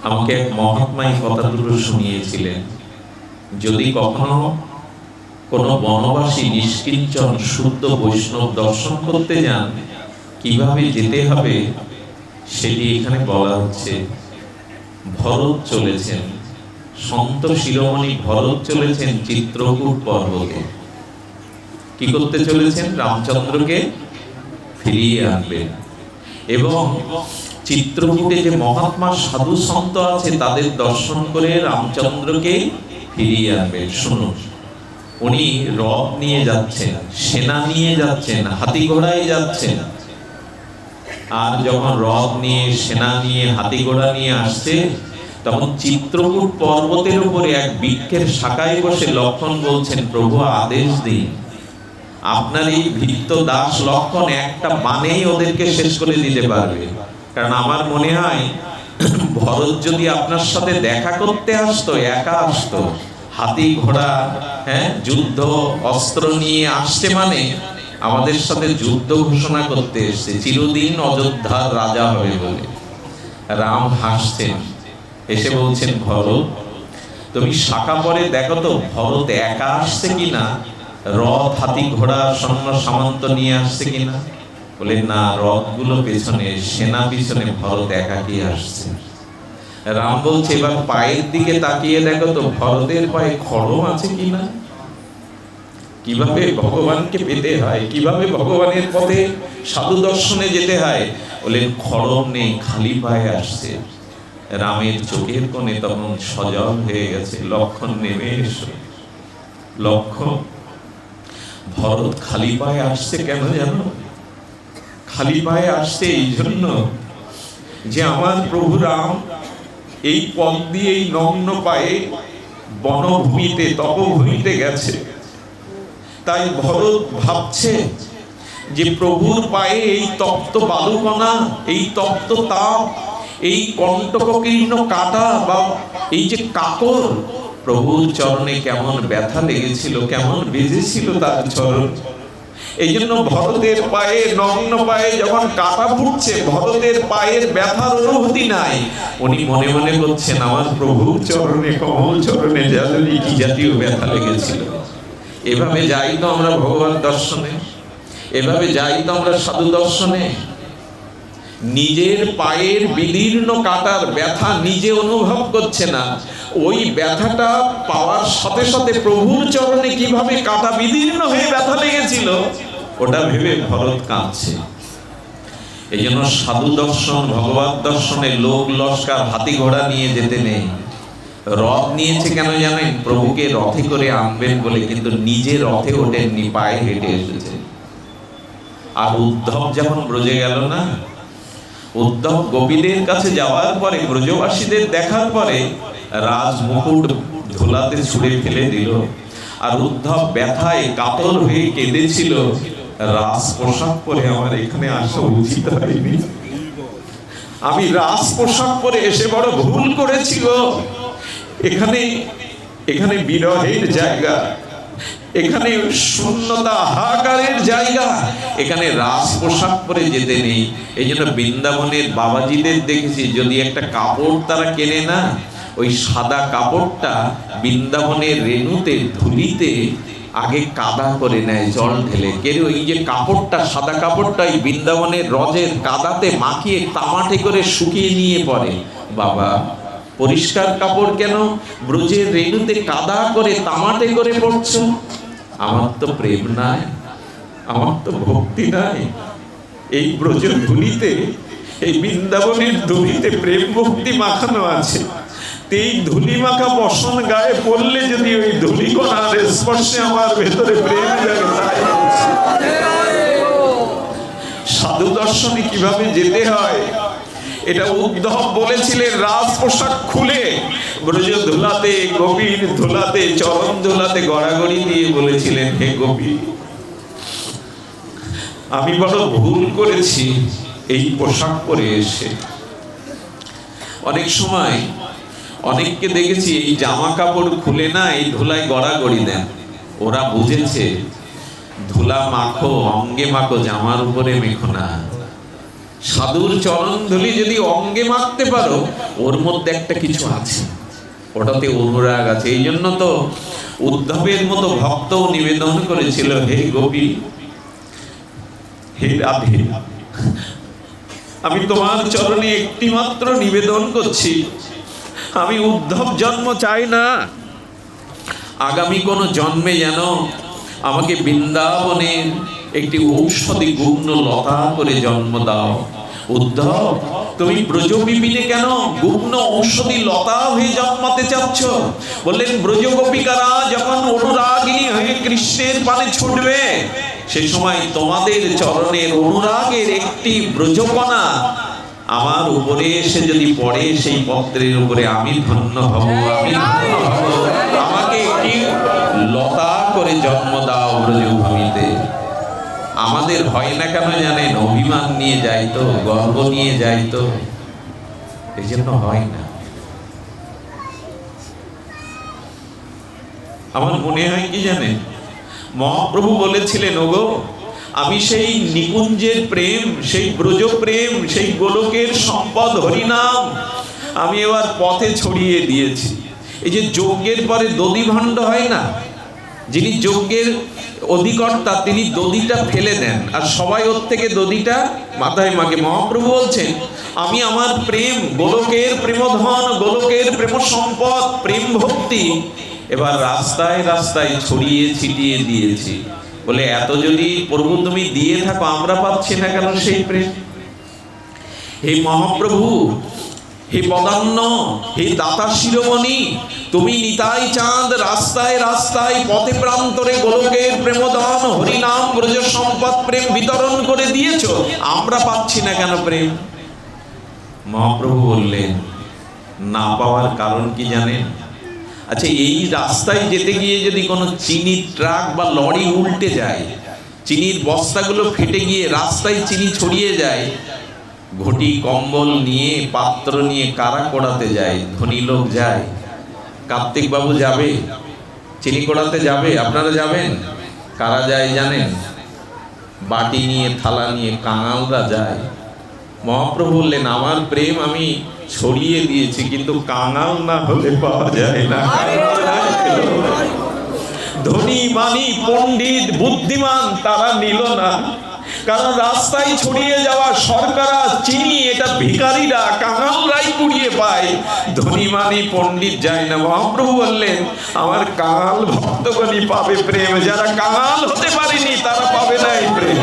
আমাকে এক মহাত্মা এই কথা দুটো শুনিয়েছিলেন, যদি কখনো কোনো বনবাসী নিষ্কিঞ্চন শুদ্ধ বৈষ্ণব দর্শন করতে যান, কিভাবে যেতে হবে সেটি এখানে বলা হচ্ছে। ভরত চলেছেন, সন্ত শিরোমণি ভরত চলেছেন চিত্রকূট পর্বতে। কি করতে চলেছেন? রামচন্দ্রকে ফিরিয়ে আনবেন। এবং চিত্রকূটে যে মহাত্মা সাধু সন্ত আছে তাদের দর্শন করে রামচন্দ্রকে ফিরিয়ে আনবেন। শুনুন, উনি রথ নিয়ে যাচ্ছেন, সেনা নিয়ে যাচ্ছেন, হাতি ঘোড়ায় যাচ্ছেন। আর যখন রথ নিয়ে, সেনা নিয়ে, হাতি ঘোড়া নিয়ে আসছে, তখন চিত্রকূট পর্বতের উপরে এক বৃক্ষের শাখায় বসে লক্ষণ বলছেন, প্রভু আদেশ দিন, আপনার এই ভৃত্য দাস লক্ষণ একটা বানেই ওদেরকে শেষ করে দিতে পারবে। কারণ আমার মনে হয় ভরত যদি আপনার সাথে দেখা করতে আসতো, একা আসতো, হাতি ঘোড়া, যুদ্ধ অস্ত্র নিয়ে আসছে মানে আমাদের সাথে যুদ্ধ ঘোষণা করতে এসছে, চিরদিন অযোধ্যার রাজা হবে বলে। রাম হাসছেন, এসে বলছেন, ভরত তুমি শাখা পরে দেখো তো ভরত একা আসছে কিনা, রথ হাতি ঘোড়া সৈন্য সামন্ত নিয়ে আসছে কিনা। বলে না, রথগুলো পেছনে, সেনা পিছনে, ভরত একাকী আসছে। রাম বলছে এবার পায়ের দিকে তাকিয়ে দেখো তো ভরতের পায়ে খড়ম আছে কিনা। কিভাবে ভগবানকে পেতে হয়, কিভাবে ভগবানের পথে সাধু দর্শনে যেতে হয়। বলে খড়ম নেই, খালি পায়ে আসছে। রামের চোখের কোণে তখন সজল হয়ে গেছে, লক্ষণ নেমে এসো। লক্ষণ, ভরত খালি পায়ে আসছে কেন জানো? খালি পায়ে আসছে এই জন্য যে আমার প্রভু রাম এই পথ দিয়ে, এই নগ্ন পায়ে বনভূমিতে, তপভূমিতে গেছে। তাই ভরত ভাবছে যে প্রভুর পায়ে এই তপ্ত বালুকণা, এই তপ্ত তাপ, এই কণ্টকীর্ণ কাটা বা এই যে কাকর, প্রভুর চরণে কেমন ব্যথা লেগেছিল, কেমন বেজেছিল তার চরণ। এই জন্য ভরতের পায়ে, নগ্ন পায়ে যখন কাটা ফুটছে, ভরতের পায়ের ব্যথার অনুভূতি নাই। উনি মনে মনে করছেন আমার প্রভুর চরণে, কমল চরণে জানি কি জাতীয় ব্যথা লেগেছিল। এভাবে যাই তো আমরা ভগবান দর্শনে, এভাবে যাই তো আমরা সাধু দর্শনে। নিজের পায়ের বিদীর্ণ কাটার ব্যথা নিজে অনুভব করছে না, ওই ব্যথাটা পাওয়ার সাথে সাথে প্রভুর চরণে কিভাবে কাটা বিদীর্ণ হয়ে ব্যথা লেগেছিল ওটা ভেবে ভরত কাঁদছে। এই জন্য সাধু দর্শন, ভগবত দর্শনে লোক লস্কর হাতি ঘোড়া নিয়ে যেতে নেই। রথ নিয়েছে কেন জানেন? প্রভুকে রথে করে আনবেন বলে, কিন্তু নিজে রথে ওঠেননি, পায়ে হেঁটে এসেছে। আর উদ্ধব যখন ব্রজে গেল না, উদ্ধব গোপীদের কাছে যাওয়ার পরে, ব্রজবাসীদের দেখার পরে রাজ মুকুট ধুলাতে ছুঁড়ে ফেলে দিল। আর উদ্ধব ব্যথায় কাতর হয়ে কেঁদেছিল, রাজ পোশাক পরে আমার এখানে আসা উচিত হয়নি, আমি রাজ পোশাক পরে এসে বড় ভুল করেছি গো। এখানে বিরহের জায়গা, এখানে শূন্যতা, হাহাকারের জায়গা, এখানে রাজ পোশাক পরে যেতে নেই। এই জন্য বৃন্দাবনের বাবাজিদের দেখেছি, যদি একটা কাপড় তারা কেনে না, ওই সাদা কাপড়টা বৃন্দাবনের রেণুতে, ধুলিতে আগে কাদা করে নেয় জল ঢেলে। কেন? ওই যে কাপড়টা, সাদা কাপড়টা ওই বৃন্দাবনের রজের কাদাতে মাখিয়ে তামাটে করে শুকিয়ে নিয়ে পরে। বাবা, পরিষ্কার কাপড় কেন ব্রজের রেণুতে কাদা করে তামাটে করে পড়ছো? আমার তো প্রেম নাই, আমার তো ভক্তি নাই। এই ব্রজের ধুলিতে, এই বৃন্দাবনের ধুলিতে প্রেম ভক্তি মাখানো আছে। এই ধুলি মাখা বসন গায়ে পড়লে যদি ওই ধুলি কণার স্পর্শে আমার ভেতরে প্রেম জাগে, সাধু দর্শনে কিভাবে যেতে হয় এটা উদ্ধব বলেছিলেন। রাজ পোশাক খুলে ব্রজ ধুলাতে, গোপীর ধুলাতে, চরণ ধুলাতে গড়াগড়ি দিয়ে বলেছিলেন, হে গোপী, আমি বড় ভুল করেছি এই পোশাক পরে এসে। অনেক সময় অনেককে দেখেছি এই জামা কাপড় খুলে না এই ধুলায় গড়াগড়ি দেন। ওরা বুঝেছে ধুলা মাখো, অঙ্গে মাখো, জামার উপরে মেখো না। সাধুর চরণ ধুলি যদি অঙ্গে মাখতে পারো, ওর মধ্যে একটা কিছু আছে, ওটাতে অনুরাগ আছে। এই জন্য তো উদ্ধবের মতো ভক্তও নিবেদন করেছিল, হে গোপী, হে রাধে, আমি তোমার চরণে একটি মাত্র নিবেদন করছি, আমি উদ্ধব জন্ম চাই না, আগামী কোন জন্মে যেন আমাকে বৃন্দাবনের একটি ঔষধি গুগ্ন লতা করে জন্ম দাও। উদ্ধব, তুমি ব্রজবিপিনে কেন গুগ্ন ঔষধি লতা হয়ে জন্মাতে চাচ্ছ? বললেন, ব্রজগোপিকারা যখন অনুরাগিনী হয়ে কৃষ্ণের পানে ছুটবে, সে সময় তোমাদের চরণের অনুরাগের একটি ব্রজকণা আমার উপরে এসে যদি পড়ে, সেই পত্রের উপরে আমি ধন্য হব, আমি ধন্য হব। আমাকে একটি লতা করে জন্ম দাও ব্রজভূমিতে। আমাদের হয় না কেন জানেন? অভিমান নিয়ে যাই তো, গর্ব নিয়ে যাই তো, এই জন্য হয় না। আমার মনে হয় কি জানেন, মহাপ্রভু বলেছিলেন, ওগো আমি সেই নিকুঞ্জের প্রেম, সেই ব্রজ প্রেম, সেই গোলকের সম্পদ হরিনাম আমি এবার পথে ছড়িয়ে দিয়েছি। এই যে যজ্ঞের পরে দধি ভাণ্ড হয় না, যিনি যজ্ঞের অধিকর্তা তিনি দধিটা ফেলে দেন আর সবাই ওর থেকে দধিটা মাথায় মাগে। মহাপ্রভু বলছেন আমি আমার প্রেম, গোলকের প্রেমধন, গোলকের প্রেম সম্পদ, প্রেম ভক্তি এবার রাস্তায় রাস্তায় ছড়িয়ে ছিটিয়ে দিয়েছি। বলে এত যদি প্রভু তুমি দিয়ে থাকো আমরা পাচ্ছি না কেন সেই প্রেম? হে মহাপ্রভু, হে পদান্ন, হে দাতা শিরোমণি, তুমি নিতাই চাঁদ রাস্তায় রাস্তায় পথে প্রান্তরে গোলকের প্রেমদান হরিনাম ব্রজ সম্পদ প্রেম বিতরণ করে দিয়েছো, আমরা পাচ্ছি না কেন প্রেম? মহাপ্রভু বললেন না পাওয়ার কারণ কি জানেন? আচ্ছা, এই রাস্তায় যেতে গিয়ে যদি কোনো চিনির ট্রাক বা লরি উল্টে যায়, চিনির বস্তাগুলো ফেটে গিয়ে রাস্তায় চিনি ছড়িয়ে যায়, ঘটি কম্বল নিয়ে পাত্র নিয়ে কারা কোড়াতে যায়? ধনী লোক যায়। কার্তিক বাবু যাবে চিনি কোড়াতে যাবে? আপনারা যাবেন? কারা যায় জানেন? বাটি নিয়ে থালা নিয়ে কাঙালরা যায়। মহাপ্রভু বললেন আমার প্রেম আমি ছড়িয়ে দিয়েছি, কিন্তু কাঙাল না হলে পাওয়া যায় না। ধনী মানি পণ্ডিত বুদ্ধিমান তারা নিল না, কারণ রাস্তায় ছড়িয়ে যাওয়া শর্করা চিনি এটা ভিখারিরা কাঙালরাই কুড়িয়ে পায়, ধনী মানি পণ্ডিত যায় না। মহাপ্রভু বললেন আমার কাঙাল ভক্তগণই পাবে প্রেম, যারা কাঙাল হতে পারেনি তারা পাবে না এই প্রেম।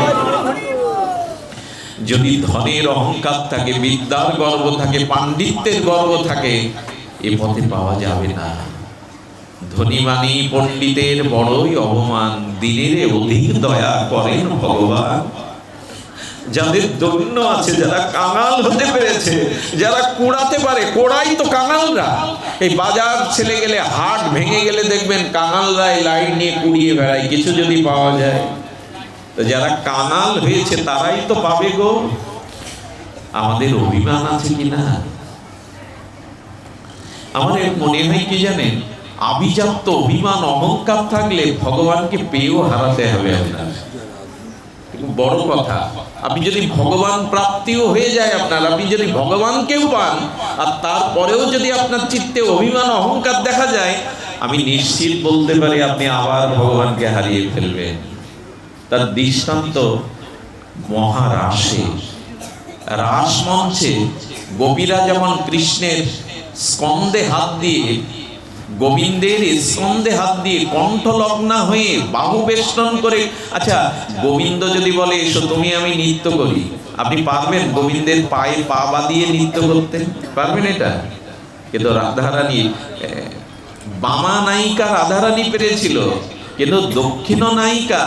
যদি ধনের অহংকার থাকে, বিদ্যার গর্ব থাকে, পাণ্ডিত্যের গর্ব থাকে, এ পথে পাওয়া যাবে না। ধনী মানি পণ্ডিতের বড়ই অপমান, দিনের অধিক দয়া করেন ভগবান। যাদের দৈন্য আছে, যারা কাঙাল হতে পেরেছে, যারা কোড়াতে পারে, কোড়াই তো কাঙালরা। এই বাজার ছেলে গেলে, হাট ভেঙে গেলে দেখবেন কাঙালরাই লাইন নিয়ে কুড়িয়ে বেড়ায় কিছু যদি পাওয়া যায়। তো যারা কাঙাল হয়েছে তারাই তো পাবে গো। আমাদের অভিমান আছে কিনা? আমার মনে হয় কি জানেন, আভিজাত্য অভিমান অহংকার থাকলে ভগবানকে পেয়েও হারাতে হবে আপনার। বড় কথা, আপনি যদি ভগবান প্রাপ্তিও হয়ে যায় আপনার, আপনি যদি ভগবানকেও পান আর তারপরেও যদি আপনার চিত্তে অভিমান অহংকার দেখা যায়, আমি নিশ্চিত বলতে পারি আপনি আবার ভগবানকে হারিয়ে ফেলবেন। তার দৃষ্টান্ত মহারাসে, রাস মঞ্চে গোপীরা যেমন কৃষ্ণের স্কন্ধে হাত দিয়ে, গোবিন্দের স্কন্ধে হাত দিয়ে কণ্ঠলগ্না হয়ে বাহু বেষ্টন করে, আচ্ছা গোবিন্দ যদি বলে এসো তুমি আমি নৃত্য করি, আপনি পারবেন গোবিন্দের পায়ে পা বাঁধিয়ে নৃত্য করতে? পারবেন এটা? কিন্তু রাধারানী, বামা নায়িকা রাধারানী পেরেছিল, কিন্তু দক্ষিণ নায়িকা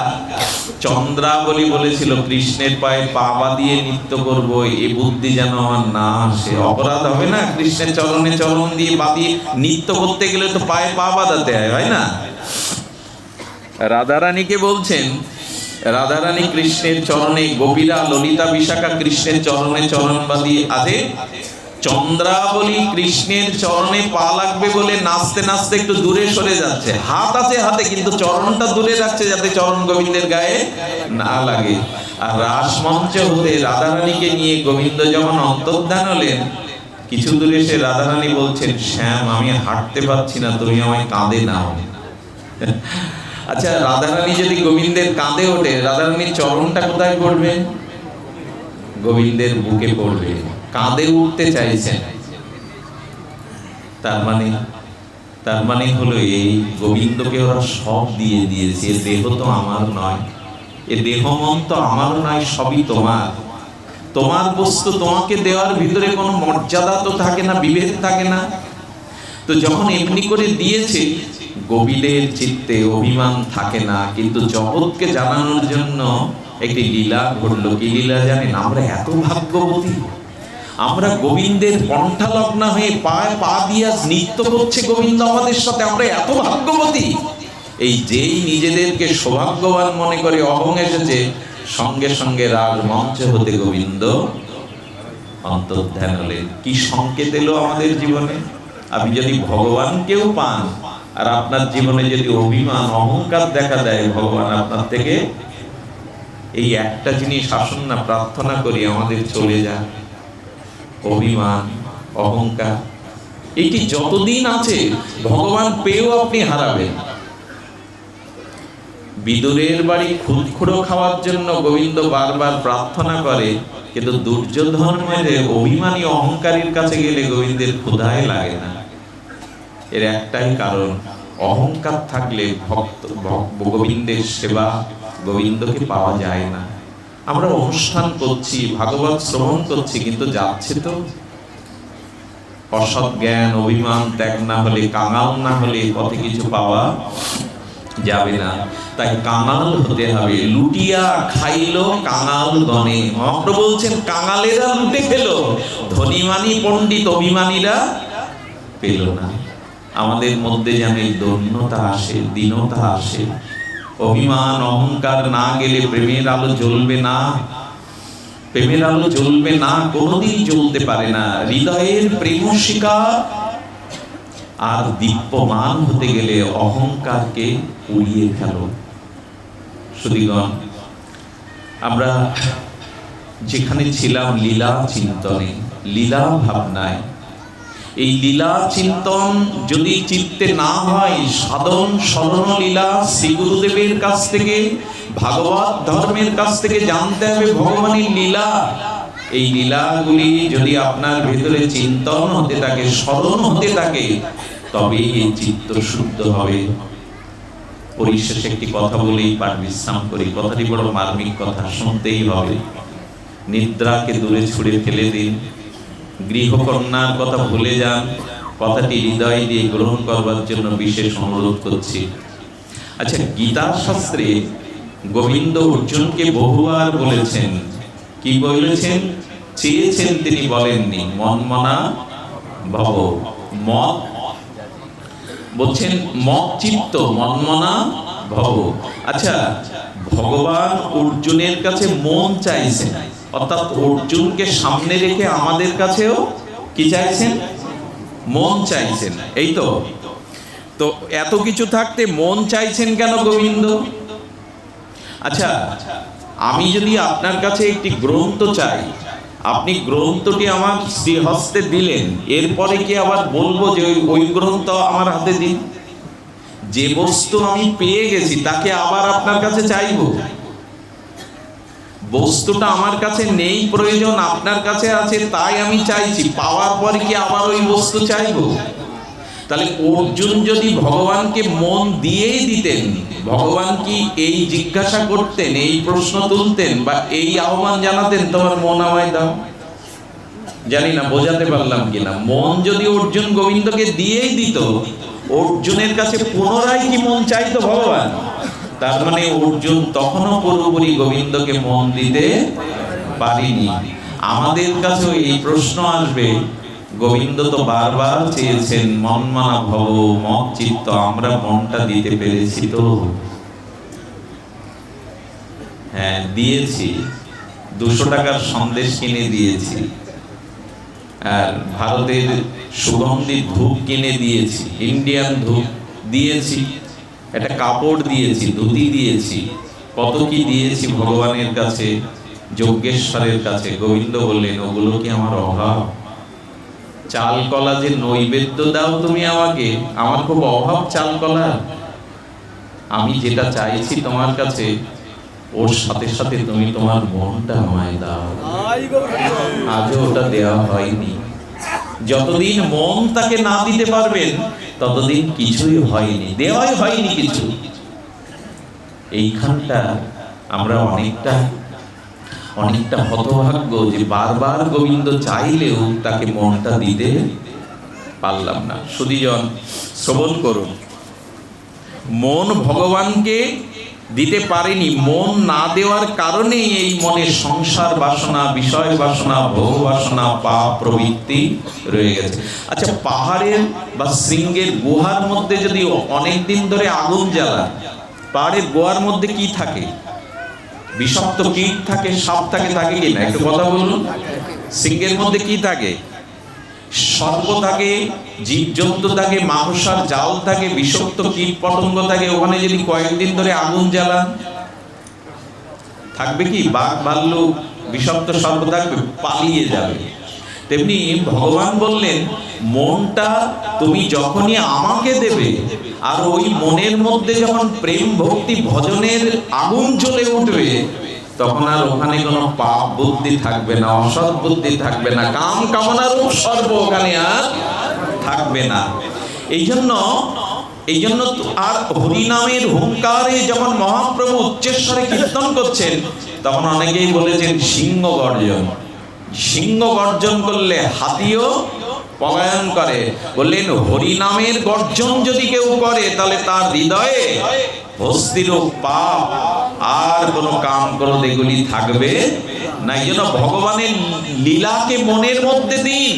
চন্দ্রাবলী বলেছিল কৃষ্ণের পায়ে পা বাঁধিয়ে নৃত্য করবো, এ বুদ্ধি যেন আমার না আসে। অপরাধ হবে না? কৃষ্ণের চরণে চরণ দিয়ে বাঁধিয়ে নৃত্য করতে গেলে তো পায়ে পা বাঁধাতে হয় না? রাধারানীকে বলছেন, রাধারানী কৃষ্ণের চরণে, গোপীরা ললিতা বিশাখা কৃষ্ণের চরণে চরণ বাঁধিয়ে আছে, চন্দ্রাবলী কৃষ্ণের চরণে পা লাগবে বলে নাচতে নাচতে একটু দূরে সরে যাচ্ছে, হাত আছে হাতে কিন্তু চরণটা দূরে রাখছে যাতে চরণ গোবিন্দের গায়ে না লাগে। আর রাসমঞ্চ হতে রাধারানীকে নিয়ে গোবিন্দ যখন অন্তর্ধান হলেন, কিছু দূরে সে রাধারানী বলছেন শ্যাম আমি হাঁটতে পারছি না, তুমি আমায় কাঁধে নাও। আচ্ছা, রাধারানী যদি গোবিন্দের কাঁধে ওঠে, রাধারানীর চরণটা কোথায় পড়বে? গোবিন্দের বুকে পড়বে। কাঁধে উঠতে চাইছেন, তার মানে হলো এই গোবিন্দকে ওরা সব দিয়ে দিয়েছে। এ দেহ তো আমার নয়, এ দেহ মন তো আমার নয়, সবই তোমার। তোমার বস্তু তোমাকে দেওয়ার ভিতরে কোনো মর্যাদা তো থাকে না, বিভেদ থাকে না। তো যখন এমনি করে দিয়েছে, গোবিন্দের চিত্তে অভিমান থাকে না, কিন্তু জগৎকে জানানোর জন্য একটি লীলা ঘটলো। কি লীলা জানেন? আমরা এত ভাগ্যবতী, আমরা গোবিন্দের কণ্ঠালগ্না হয়ে পায়ে পা দিয়া নৃত্য করছে গোবিন্দ আমাদের সাথে, আমরা এত ভাগ্যবতী। এই যেই নিজেদেরকে সৌভাগ্যবান মনে করে অহং এসেছে, সঙ্গে সঙ্গে রাজ মঞ্চ হতে গোবিন্দ অন্তর্ধান হলেন। কি সংকেত এলো আমাদের জীবনে? আপনি যদি ভগবানকেও পান আর আপনার জীবনে যদি অভিমান অহংকার দেখা দেয়, ভগবান আপনার থেকে এই একটা জিনিস আসুন না প্রার্থনা করি আমাদের চলে যায়। অভিমান, অহংকার, এটি যতদিন আছে ভগবান পেয়েও আপনি হারাবেন। বিদুরের বাড়ি খুদখুড়ো খাওয়ার জন্য গোবিন্দ বারবার প্রার্থনা করে, কিন্তু দুর্যোধনের অভিমানী অহংকারীর কাছে গেলে গোবিন্দের ক্ষুধায় লাগে না। এর একটাই কারণ, অহংকার থাকলে গোবিন্দের সেবা, গোবিন্দকে পাওয়া যায় না। আমরা অনুষ্ঠান করছি, ভাগবত শ্রবণ করছি, কিন্তু যাচ্ছে তো অসৎ জ্ঞান, অভিমান ত্যাগ না হলে, কাঙাল না হলে পথে কিছু পাওয়া যাবে না। তাই কাঙাল হতে হবে। লুটিয়া খাইলো কাঙাল গণে, মহাপ্রভু বলছেন কাঙালেরা লুটে খেলো, ধনীমানি পণ্ডিত অভিমানীরা পেল না। আমাদের মধ্যে যেন এই দৈন্যতা আসে, দীনতা আসে। অভিমান অহংকার না গেলে প্রেমের আলো জ্বলবে না। প্রেমের আলো জ্বলবে না, কোনোদিন জ্বলতে পারে না। হৃদয়ের প্রেম শিখা আর দীপ্যমান হতে গেলে অহংকারকে উড়িয়ে ফেলো। সুধীগণ, আমরা যেখানে ছিলাম লীলা চিন্তনে, লীলা ভাবনায়, এই লীলা চিন্তন যদি চিত্তে না হয়, সাধন স্মরণ লীলা শ্রী গুরুদেবের কাছ থেকে, ভাগবত ধর্মের কাছ থেকে জানতে হবে ভগবানের লীলা। এই লীলাগুলি যদি আপনার ভেতরে চিন্তন হতে থাকে, স্মরণ হতে থাকে, তবেই এই চিত্ত শুদ্ধ হবে। পরিশেষে একটি কথা বলেই পাঠ বিশ্রাম করি। কথাটি বড় মার্মিক কথা, শুনতেই হবে। নিদ্রাকে দূরে ছুঁড়ে ফেলে দিন, গৃহকন্যার কথা ভুলে যান। কথাটি হৃদয় দিয়ে গ্রহণ করবার জন্য বিশেষ অনুরোধ করছি। আচ্ছা, গীতা শাস্ত্রে গোবিন্দ অর্জুনকে বহুবার বলেছেন, কি বলেছেন? চেয়েছেন, তিনি বলেননি। মনমনা ভব, মত বলছেন মত চিত্ত, মনমনা ভব। আচ্ছা, ভগবান অর্জুনের কাছে মন চাইছেন, অর্থাৎ অর্জুনকে সামনে রেখে আমাদের কাছেও কি চাইছেন? মন চাইছেন, এই তো। তো এত কিছু থাকতে মন চাইছেন কেন গোবিন্দ? আচ্ছা, আমি যদি আপনার কাছে একটি গ্রন্থ চাই, আপনি গ্রন্থটি আমার শ্রীহস্তে দিলেন, এরপরে কি আবার বলবো যে ওই গ্রন্থ আমার হাতে দিন? যে বস্তু আমি পেয়ে গেছি তাকে আবার আপনার কাছে চাইবো? বস্তুটা আমার কাছে নেই, প্রয়োজন আপনার কাছে আছে, তাই আমি চাইছি। পাওয়ার পরে কি আবার ওই বস্তু চাইবো? তাহলে অর্জুন যদি ভগবানকে মন দিয়েই দিতেন, ভগবান কি এই জিজ্ঞাসা করতেন, এই প্রশ্ন তুলতেন বা এই আহ্বান জানাতেন, তোমার মন আমায় দাও? জানি না বোঝাতে পারলাম কিনা। মন যদি অর্জুন গোবিন্দকে দিয়েই দিত, অর্জুনের কাছে পুনরায় কি মন চাইতো ভগবান? তার মানে অর্জুন তখনও পুরোপুরি গোবিন্দকে মন দিতে পারিনি। আমাদের কাছেও এই প্রশ্ন আসবে, গোবিন্দ তো বারবার চেয়েছেন মনমনা ভব, মত চিত্ত, আমরা মনটা দিতে পেরেছি তো? হ্যাঁ, দিয়েছি। 200 টাকার সন্দেশ কিনে দিয়েছি, আর ভারতের সুগন্ধি ধূপ কিনে দিয়েছি, ইন্ডিয়ান ধূপ দিয়েছি, একটা কাপড় দিয়েছি, ধুতি দিয়েছি, কত কি দিয়েছি ভগবানের কাছে, যজ্ঞেশ্বরের কাছে। গোবিন্দ বললেন, ওগুলো কি আমার অভাব? চাল কলা যে নৈবেদ্য দাও তুমি আমাকে, আমার খুব অভাব চাল কলা। আমি যেটা চাইছি তোমার কাছে, ওর সাথে সাথে তুমি তোমার মনটা আমায় দাও। আজও ওটা দেওয়া হয়নি। যতদিন মন তাকে না দিতে পারবেন, ততদিন কিছুই হয়নি, দেওয়াই হয়নি কিছু। এইখানটা আমরা অনেকটা হতভাগ্য যে বারবার গোবিন্দ চাইলেও তাকে মনটা দিতে পারলাম না। সুধীজন, শ্রবণ করুন। মন ভগবানকে দিতে পারেনি, মন না দেওয়ার কারণেই এই মনে সংসার বাসনা, বিষয় বাসনা, ভোগ বাসনা, পাপ প্রবৃত্তি রয়ে গেছে। আচ্ছা, পাহাড়ের বা শৃঙ্গের গুহার মধ্যে যদি অনেক দিন ধরে আগুন জ্বালা, পাহাড়ের গুহার মধ্যে কি থাকে? বিষাক্ত কীট থাকে, সাপ থাকে, থাকে কিনা? একটু কথা বলুন। শৃঙ্গের মধ্যে কি থাকে? সর্প থাকে, জীবজন্তু থাকে, মাকড়সার জাল থাকে, বিষাক্ত কীট পতঙ্গ থাকে। ওখানে যদি কয়েকদিন ধরে আগুন জ্বালান, থাকবে কি, বাঘ ভাল্লুক বিষাক্ত সর্প থাকবে, পালিয়ে যাবে। তেমনি ভগবান বললেন, মনটা তুমি যখনই আমাকে দেবে, আর ওই মনের মধ্যে যখন প্রেম ভক্তি ভজনের আগুন জ্বলে উঠবে, তখন আর ওখানে কোনো পাপ বুদ্ধি থাকবে না, অসৎ বুদ্ধি থাকবে না, কাম কামনার সর্ব ওখানে আর থাকবে না। এই জন্য আর হরিনামের হুঙ্কারে যখন মহাপ্রভু উচ্চস্বরে কীর্তন করছেন, তখন অনেকেই বলেছেন সিংহ গর্জন। সিংহ গর্জন করলে হাতিও পলায়ন করে। বললেন হরিনামের গর্জন যদি কেউ করে, তাহলে তার হৃদয়ে ভস্তির পাপ আর কোনো কাম ক্রোধ এগুলি থাকবে না। এই জন্য ভগবানের লীলাকে মনের মধ্যে দিন।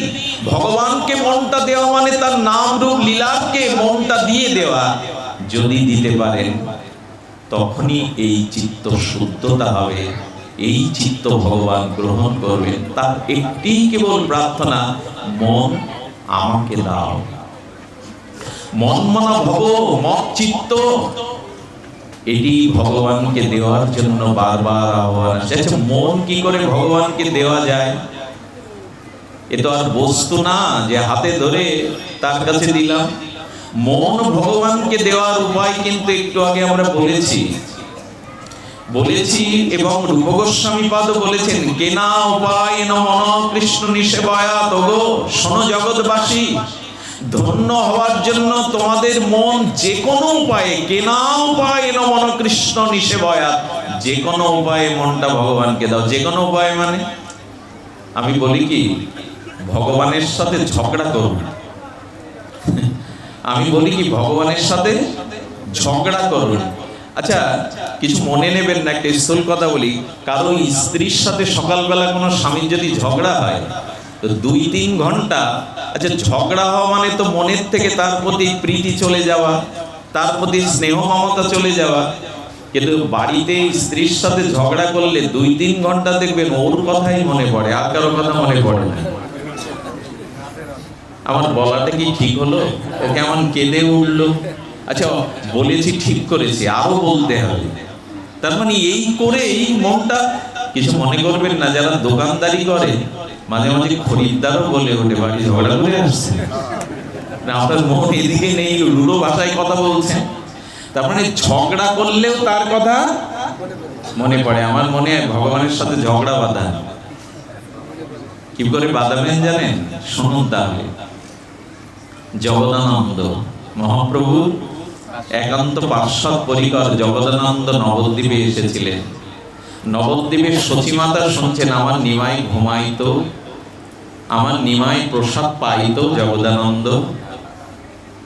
ভগবানকে মনটা দেওয়া মানে তার নাম রূপ লীলাকে মনটা দিয়ে দেওয়া। যদি দিতে পারেন, তখনই এই চিত্ত শুদ্ধতা হবে, এই চিত্ত ভগবান গ্রহণ করবেন। তার একটি কেবল প্রার্থনা, মন আমাকে দাও। মন মনা ভব মত চিত্ত, এটি ভগবানকে দেওয়ার জন্য বারবার আহ্বান আসছে। আচ্ছা, মন কি করে ভগবানকে দেওয়া যায়? এ তো আর বস্তু না যে হাতে ধরে তার কাছে দিলাম। মন ভগবানকে দেওয়ার উপায় কিন্তু একটু আগে আমরা বলেছি এবং রূপ গোস্বামী পাদও বলেছেন, কেনা উপায় ন মন কৃষ্ণ নিষেবয়া তগো। শোনো জগৎবাসী, ধন্য হওয়ার জন্য তোমাদের মন যে কোনো উপায়ে, কেনা উপায় ন মন কৃষ্ণ নিষেবয়া, যে কোনো উপায়ে মনটা ভগবানকে দাও। যে কোনো উপায়ে মানে আমি বলি কি, ভগবানের সাথে ঝগড়া করুন। আমি বলি কি, ভগবানের সাথে ঝগড়া করুন। আচ্ছা, কিছু মনে নেবেন না, একটা স্থূল কথা বলি। কারো স্ত্রীর সাথে সকালবেলা কোনো স্বামীর যদি ঝগড়া হয়, তো 2-3 ঘন্টা, আচ্ছা ঝগড়া হওয়া মানে তো মনের থেকে তার প্রতি প্রীতি চলে যাওয়া, তার প্রতি স্নেহ মমতা চলে যাওয়া। কিন্তু বাড়িতে স্ত্রীর সাথে ঝগড়া করলে 2-3 ঘন্টা দেখবেন ওর কথাই মনে পড়ে, আর কারো কথা মনে পড়ে না। আমার বলাটা কি ঠিক হলো? কেমন কেঁদে উঠলো? আচ্ছা, বলেছি ঠিক করেছি, আরো বলতে হবে। তার মানে এই করেই মনটা, কিছু মনে করবেন না, যারা দোকানদারি করে মাঝে মাঝে খরিদ্দারও বলে ওঠে বাড়ি ঝগড়া করে আসছে না, আপনার মন এদিকে নেই, লুলো ভাষায় কথা বলছেন। তার মানে ঝগড়া করলেও তার কথা মনে পড়ে। আমার মনে হয় ভগবানের সাথে ঝগড়া বাঁধা কি করে বাঁধাবেন জানেন? শুনুন তাহলে। জগদানন্দ মহাপ্রভুর একান্ত পার্শ্বদ পরিকর জগদানন্দ নবদ্বীপে এসেছিলেন। নবদ্বীপের সচিমাতা শুনছেন, আমার নিমাই ঘুমাইতো, আমার নিমাই প্রসাদ পাইতো জগদানন্দ।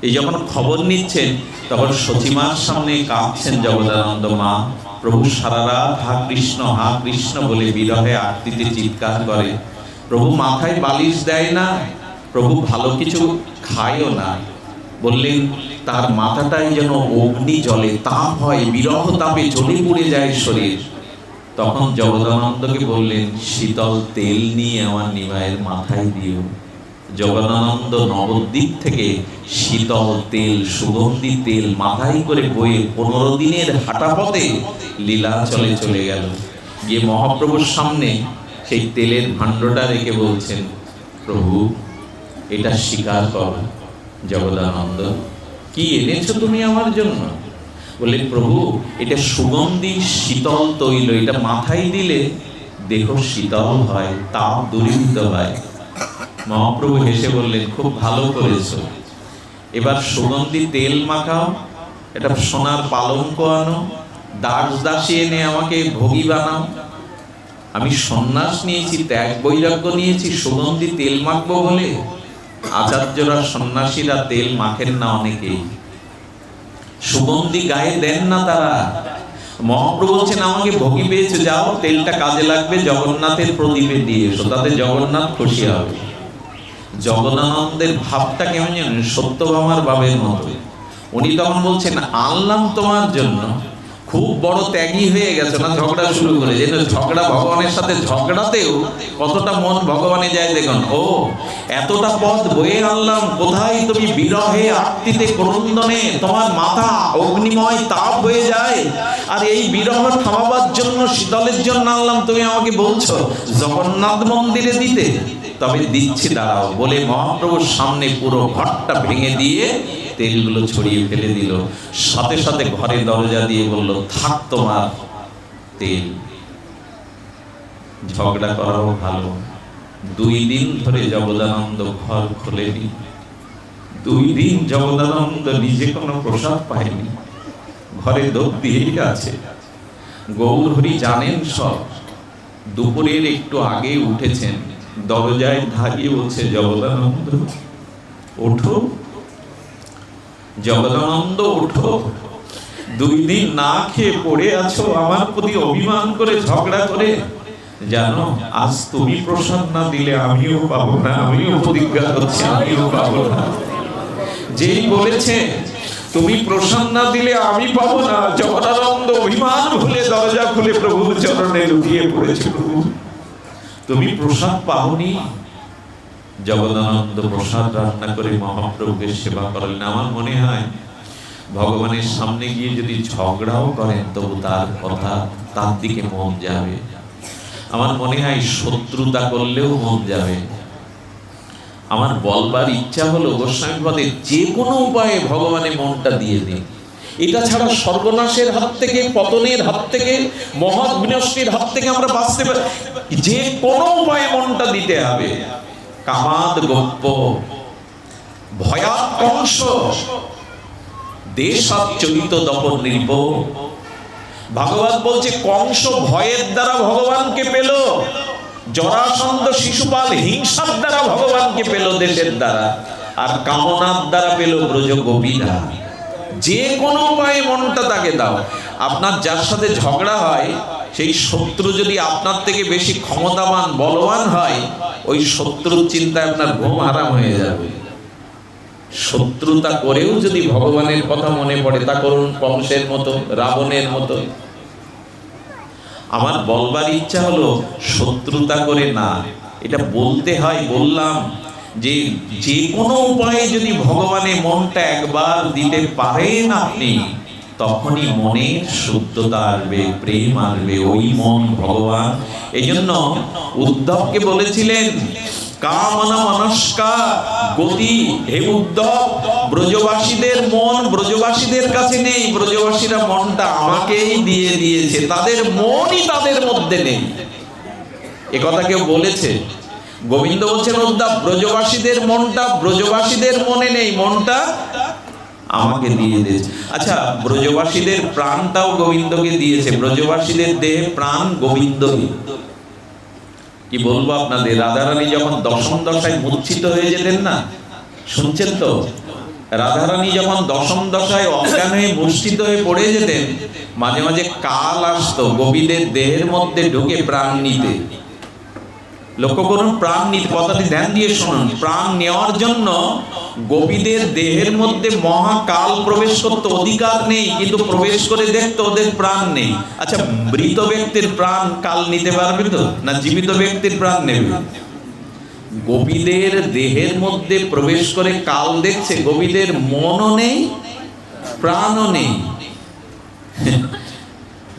এই যখন খবর নিচ্ছেন, তখন সচিমার সামনে কাঁদছেন জগদানন্দ। মা, প্রভু সারা রাত হা কৃষ্ণ বলে বিরহে আরতিতে চিৎকার করে। প্রভু মাথায় বালিশ দেয় না, প্রভু ভালো কিছু খায়ও না। বললেন তার মাথাটাই যেন অগ্নি জলে, তাপ হয়, বিরহ তাপে জ্বলে পুড়ে যায় শরীর। তখন জগদানন্দকে বললেন, শীতল তেল নিয়ে আমার নিমাইয়ের মাথায় দিও। জগদানন্দ নবদ্বীপ থেকে শীতল তেল, সুগন্ধি তেল মাথায় করে বয়ে 15 দিনের হাঁটা পথে লীলাচলে চলে গেল। গিয়ে মহাপ্রভুর সামনে সেই তেলের ভাণ্ডটা রেখে বলছেন, প্রভু এটা স্বীকার কর। জগদানন্দ, কি এনেছো তুমি আমার জন্য? বললেন, প্রভু এটা সুগন্ধি শীতল তৈল, এটা মাথায় দিলে দেহ শীতল হয়, তাপ দূরীভূত হয়। মহাপ্রভু হেসে বললেন, খুব ভালো করেছো, এবার সুগন্ধি তেল মাখাও, এটা সোনার পালঙ্ক আনো, দাস দাসী এনে আমাকে ভোগী বানাও। আমি সন্ন্যাস নিয়েছি, ত্যাগ বৈরাগ্য নিয়েছি, সুগন্ধি তেল মাখবো বলে? আচার্যরা সন্ন্যাসীরা তেল মাখেন না, অনেকেই সুগন্ধি গায়ে দেন না তারা। মহাপ্রভু বলছেন, আমাকে ভোগী পেয়েছে, যাও তেলটা কাজে লাগবে, জগন্নাথের প্রদীপে দিয়ে এসো, তাতে জগন্নাথ খুশি হবে। জগদানন্দের ভাবটা কেমন জানেন? সত্যভামার ভাবের মতো। উনি তখন বলছেন, আনলাম তোমার জন্য, খুব বড় ত্যাগী হয়ে গেছে না, ঝগড়া শুরু করে, যেন ঝগড়া ভগবানের সাথে ঝগড়াতেও কতটা মন ভগবানে যায় দেখুন। ও এতটা পথ বয়ে আনলাম, কোথায় তুমি বিরহে আরতিতে ক্রন্দনে তোমার মাথা অগ্নিময় তাপ হয়ে যায়, আর এই বিরহ থামাবার জন্য শীতলের জন্য আনলাম, তুমি আমাকে বলছো জগন্নাথ মন্দিরে দিতে, তবে দিচ্ছি দাঁড়াও বলে মহাপ্রভুর সামনে পুরো ঘরটা ভেঙে দিয়ে তেলগুলো ছড়িয়ে ফেলে দিল। সাথে সাথে ঘরে দরজা দিয়ে বলল, থাক তোমার তেল, ঝগড়া করাও ভালো। 2 দিন ধরে জগদানন্দ ঘর খোলেনি, 2 দিন জগদানন্দ নিজে কোনো প্রসাদ পায়নি, ঘরে দোপ দিয়েই আছে। গৌরহরি জানেন সব। দুপুরের একটু আগে উঠেছেন, দরজায় দাঁড়িয়ে বলছে, জগদানন্দ ওঠো, জগদানন্দ ওঠো, 2 দিন না খেয়ে পড়ে আছো, আমার প্রতি অভিমান করে ঝগড়া করে, জানো আজ তুমি প্রসাদ না দিলে আমিও পাবো না, আমিও প্রতিজ্ঞা করছি আমিও পাবো না। যেই বলেছে তুমি প্রসাদ না দিলে আমি পাবো না, জগদানন্দ অভিমান ভুলে দরজা খুলে প্রভুর চরণে লুটিয়ে পড়েছে, প্রভু তুমি প্রসাদ পাওনি। জগদানন্দ প্রসাদ রান্না করে মহাপ্রভুকে সেবা করলেন। আমার মনে হয় ভগবানের সামনে গিয়ে যদি ঝগড়াও করেন তবু তার কথা, তার দিকে মন যাবে। আমার মনে হয় শত্রুতা করলেও মন যাবে। আমার বলবার ইচ্ছা হলো গোস্বামীপদে যে কোনো উপায়ে ভগবানের মনটা দিয়ে দিন। এটা ছাড়া সর্বনাশের হাত থেকে, পতনের হাত থেকে, মহৎ বিনষ্টির হাত থেকে আমরা বাঁচতে পারি, যে কোনো উপায়ে মনটা দিতে হবে। কামাদ গোপ্য ভয়াত কংস দেশাত চরিত দপন নির্ব। ভাগবত বলছে কংস ভয়ের দ্বারা ভগবানকে পেল, জরাসন্ধ শিশুপাল হিংসার দ্বারা ভগবানকে পেল দেশের দ্বারা, আর কামনার দ্বারা পেল ব্রজ গোপীরা। যে কোনো উপায়ে মনটা তাকে দাও। আপনার যার সাথে ঝগড়া হয় সেই শত্রু যদি আপনার থেকে বেশি ক্ষমতাবান বলবান হয়, ওই শত্রুর চিন্তায় আপনার ঘুম হারাম হয়ে যাবে। শত্রুতা করেও যদি ভগবানের কথা মনে পড়ে, তা করুন কংসের মতো, রাবণের মতো। আমার বলবার ইচ্ছা হলো শত্রুতা করে না, এটা বলতে হয়, বললাম যে যে কোনো উপায়ে যদি ভগবানের মনটা একবার দিতে পারেন আপনি, তখনই মনে শুদ্ধতা আসবে, প্রেম আসবে, ওই মন ভগবান। এই জন্য উদ্ধবকে বলেছিলেন কামনা মনস্কা গতি, হে উদ্ধব ব্রজবাসীদের মন ব্রজবাসীদের কাছে নেই, ব্রজবাসীরা মনটা আমাকেই দিয়ে দিয়েছে, তাদের মনই তাদের মধ্যে নেই। এ কথা কেউ বলেছে? গোবিন্দ বলছেন উদ্ধব ব্রজবাসীদের মনটা ব্রজবাসীদের মনে নেই, মনটা আমাকে দিয়ে দিয়েছে। আচ্ছা, ব্রজবাসীদের প্রাণটাও গোবিন্দকে দিয়েছে, ব্রজবাসীদের দেহে প্রাণ গোবিন্দই। কি বলবো আপনাদের, রাধারানী যখন দশম দশায় মূর্ছিত হয়ে যেতেন না, শুনছেন তো? রাধারানী যখন দশম দশায় অজ্ঞান হয়ে মূর্ছিত হয়ে পড়ে যেতেন, মাঝে মাঝে কাল আসতো গোপীদের দেহের মধ্যে ঢুকে প্রাণ নিতে। লক্ষ্য করুন, প্রাণ নিতে, কথাটি ধ্যান দিয়ে শুনুন। প্রাণ নেওয়ার জন্য গোপীদের দেহের মধ্যে মহাকাল প্রবেশ করতে অধিকার নেই, কিন্তু প্রবেশ করে দেখতো ওদের প্রাণ নেই। আচ্ছা, মৃত ব্যক্তির প্রাণ কাল নিতে পারবে তো? না জীবিত ব্যক্তির প্রাণ নেবে? গোপীদের দেহের মধ্যে প্রবেশ করে কাল দেখছে, গোপীদের মনও নেই, প্রাণও নেই।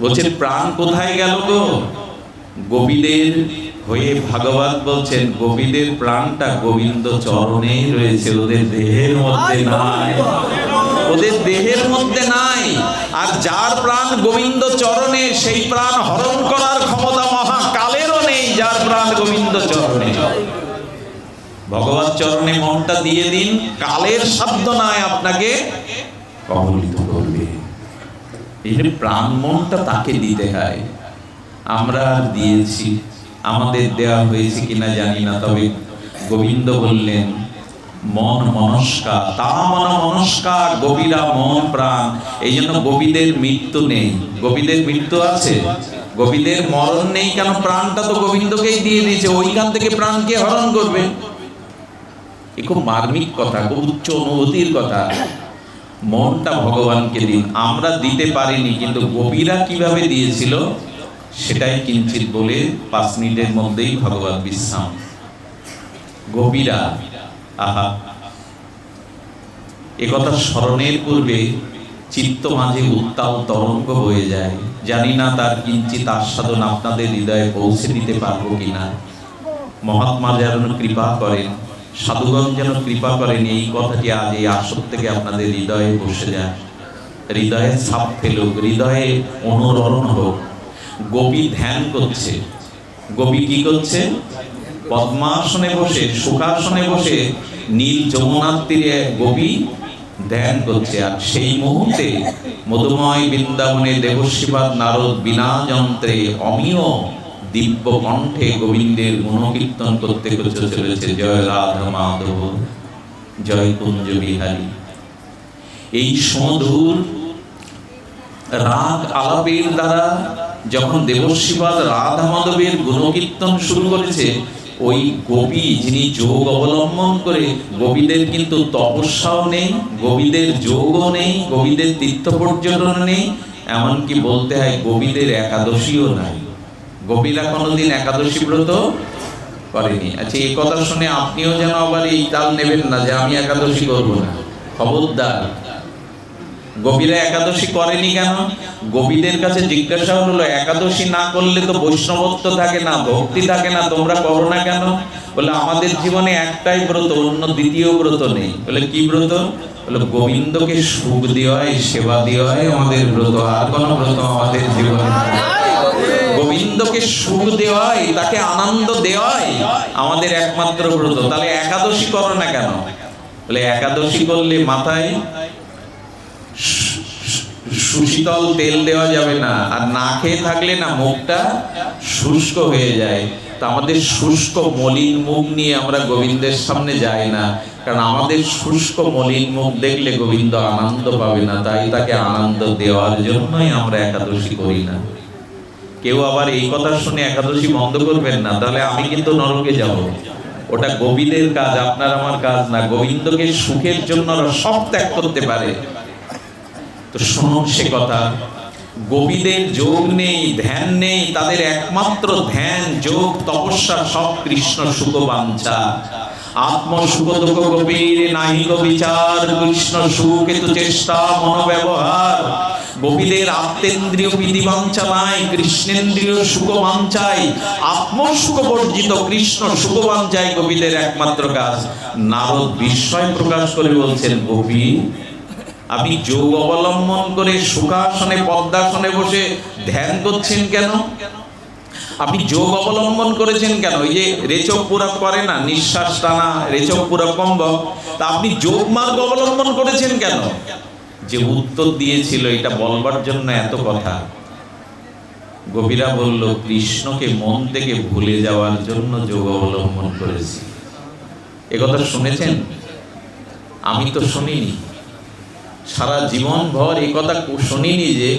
বলছেন প্রাণ কোথায় গেল গো? গোপীদের হয়ে ভাগবত বলছেন গোপীদের প্রাণটা গোবিন্দ চরণেই রয়েছে, ওদের দেহের মধ্যে নাই, ওদের দেহের মধ্যে নাই। আর যার প্রাণ গোবিন্দ চরণে, সেই প্রাণ হরণ করার ক্ষমতা মহাকালেরও নেই, যার প্রাণ গোবিন্দ চরণে। ভগবত চরণে মনটা দিয়ে দিন, কালের সাধ্য নাই আপনাকে কবলিত করবে। এই যে প্রাণ মনটা তাকে দিতে হয়। আমরা দিয়েছি, আমাদের দেওয়া হয়েছে কিনা জানি না, তবে গোবিন্দ বললেন মন মনস্কা, তা মন মনস্কা, গোপীরা মন প্রাণ। এই জন্য গোপীদের মৃত্যু নেই। গোপীদের মৃত্যু আছে, গোপীদের মরণ নেই, কেন? প্রাণটা তো গোবিন্দকেই দিয়ে দিয়েছে, ওইখান থেকে প্রাণকে হরণ করবে। এ খুব মার্মিক কথা, খুব উচ্চ অনুভূতির কথা। মনটা ভগবানকে দিন। আমরা দিতে পারিনি, কিন্তু গোপীরা কিভাবে দিয়েছিল সেটাই কিঞ্চিত বলে 5 মিনিটের মধ্যেই ভগবান বিশ্রাম। গোপীরা, আহা, একথা স্মরণের পূর্বে চিত্ত মাঝে উত্তাল তরঙ্গ বয়ে যায়। জানি না তার কিঞ্চিত আস্বাদন আপনাদের হৃদয়ে পৌঁছে দিতে পারবো কিনা। মহাত্মা যেন কৃপা করেন, সাধুগণ যেন কৃপা করেন, এই কথাটি আজ এই আসর থেকে আপনাদের হৃদয়ে বসে যায়, হৃদয়ে ছাপ ফেলুক, হৃদয়ে অনুরণন হোক। গোপী ধ্যান করছে। গোপী কি করছে? পদ্মাসনে বসে, সুখাসনে বসে নীল যমুনার তীরে গোপী ধ্যান করছে। আর সেই মুহূর্তে মধুময় বৃন্দাবনে দেবশিবাদ নারদ বিনা যন্ত্রে অমিয় দিব্য কণ্ঠে গোবিন্দের গুণকীর্তন করতে করতে চলেছে, জয় রাধা মাধব, জয় কুঞ্জ বিহারী। এই সুমধুর রাগ আলাপের দ্বারা যখন দেবশিবাদ রাধা মাধবের গুণকীর্তন শুরু করেছে, ওই গোপী যিনি যোগ অবলম্বন করে, গোপীদের কিন্তু তপস্যাও নেই, গোপীদের যোগও নেই, গোপীদের তীর্থ পর্যটন নেই, এমনকি বলতে হয় গোপীদের একাদশীও নাই। গোপীরা কোনোদিন একাদশী ব্রত করেনি। আচ্ছা, এই কথা শুনে আপনিও যেন আবার এই তাল নেবেন না যে আমি একাদশী করবো না, খবরদার। গোপীরা একাদশী করেনি কেন? গোপীদের কাছে জিজ্ঞাসা হলো, একাদশী না করলে তো বৈষ্ণবত্ব থাকে না, ভক্তি থাকে না, তোমরা করো না কেন? বলে আমাদের জীবনে একটাই ব্রত, অন্য দ্বিতীয় ব্রত নেই। বলে কি ব্রত? বলে গোবিন্দকে সুখ দেওয়াই, সেবা দেওয়াই আমাদের ব্রত, আর কোনো ব্রত আমাদের জীবনে নেই। গোবিন্দকে সুখ দেওয়াই, তাকে আনন্দ দেওয়াই আমাদের একমাত্র ব্রত। তাহলে একাদশী করো না কেন? বলে একাদশী করলে মাথায় সুশীতল তেল দেওয়া যাবে না, আর না খেয়ে থাকলে না মুখটা শুষ্ক হয়ে যায়। তা আমাদের শুষ্ক মলিন মুখ নিয়ে আমরা গোবিন্দের সামনে যাই না, কারণ আমাদের শুষ্ক মলিন মুখ দেখলে গোবিন্দ আনন্দ পাবে না। তাই তাকে আনন্দ দেওয়ার জন্যই আমরা একাদশী করি না। কেউ আবার এই কথা শুনে একাদশী বন্ধ করবেন না, তাহলে আমি কিন্তু নরকে যাব। ওটা গোপীদের কাজ, আপনার আমার কাজ না। গোবিন্দকে সুখের জন্য সব ত্যাগ করতে পারে। তো শুনুন সে কথা, গোপীদের যোগ নেই, ধ্যান নেই, তাদের একমাত্র ধ্যান, যোগ, তপস্যা সব কৃষ্ণ সুখ বাঞ্ছা। আত্মসুখ দুঃখ গোপীর নাহি গো বিচার, কৃষ্ণ সুখে তো চেষ্টা মনোব্যবহার। গোপীদের আত্মেন্দ্রিয় প্রীতি বাঞ্ছা নাই, কৃষ্ণেন্দ্রিয় সুখ বাঞ্ছাই। আত্মসুখ বর্জিত, কৃষ্ণ সুখ বাঞ্ছাই গোপীদের একমাত্র কাজ। নারদ বিস্ময় প্রকাশ করে বলছেন, গোপী আপনি যোগ অবলম্বন করে সুখাসনে পদ্মাসনে বসে ধ্যান করছেন কেন? আপনি যোগ অবলম্বন করেছেন কেন? ওই যে রেচক পুরক করে না, নিঃশ্বাস টানা, রেচক পুরক কম্বক, তা আপনি যোগ মার্গ অবলম্বন করেছেন কেন? যে উত্তর দিয়েছিল এটা বলবার জন্য এত কথা। গোপীরা বলল, কৃষ্ণকে মন থেকে ভুলে যাওয়ার জন্য যোগ অবলম্বন করেছি। একথা শুনেছেন? আমি তো শুনিনি, সারা জীবন ভর এই কথা শুনিনি যে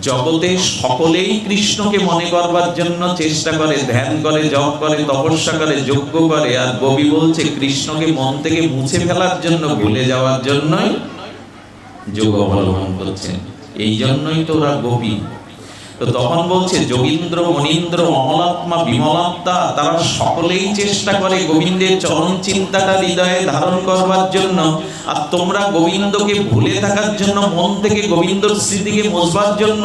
জগতে সকলেই কৃষ্ণকে মনে করবার জন্য চেষ্টা করে, ধ্যান করে, জপ করে, তপস্যা করে, যজ্ঞ করে, আর গোপী বলছে কৃষ্ণকে মন থেকে মুছে ফেলার জন্য, ভুলে যাওয়ার জন্যই যোগ অবলম্বন করছেন। এই জন্যই তো ওরা গোপী। তো তখন বলছে, যোগীন্দ্র মনীন্দ্র অমলাত্মা বিমলাত্মা, তারা সকলেই চেষ্টা করে গোবিন্দের চরণ চিন্তাটা হৃদয়ে ধারণ করবার জন্য, আর তোমরা গোবিন্দকে ভুলে থাকার জন্য, মন থেকে গোবিন্দর স্মৃতিকে মুছবার জন্য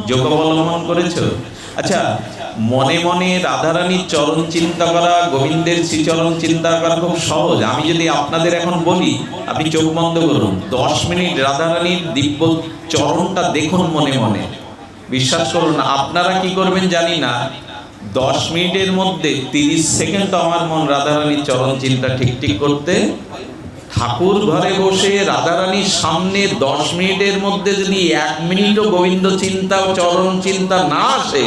যোগ অবলম্বন করেছো। আচ্ছা, মনে মনে রাধারানীর চরণ চিন্তা করা, গোবিন্দের শ্রীচরণ চিন্তা করা খুব সহজ। আমি যদি আপনাদের এখন বলি, আপনি চোখ বন্ধ করুন, 10 মিনিট রাধারানীর দিব্য চরণটা দেখুন মনে মনে, বিশ্বাস করুন আপনারা কি করবেন জানি না, 10 মিনিটের মধ্যে 30 সেকেন্ড তো আমার মন রাধারানীর চরণ চিন্তা ঠিক ঠিক করতে। ঠাকুর ঘরে বসে রাধারানীর সামনে 10 মিনিটের মধ্যে যদি 1 মিনিটও গোবিন্দ চিন্তা ও চরণ চিন্তা না আসে,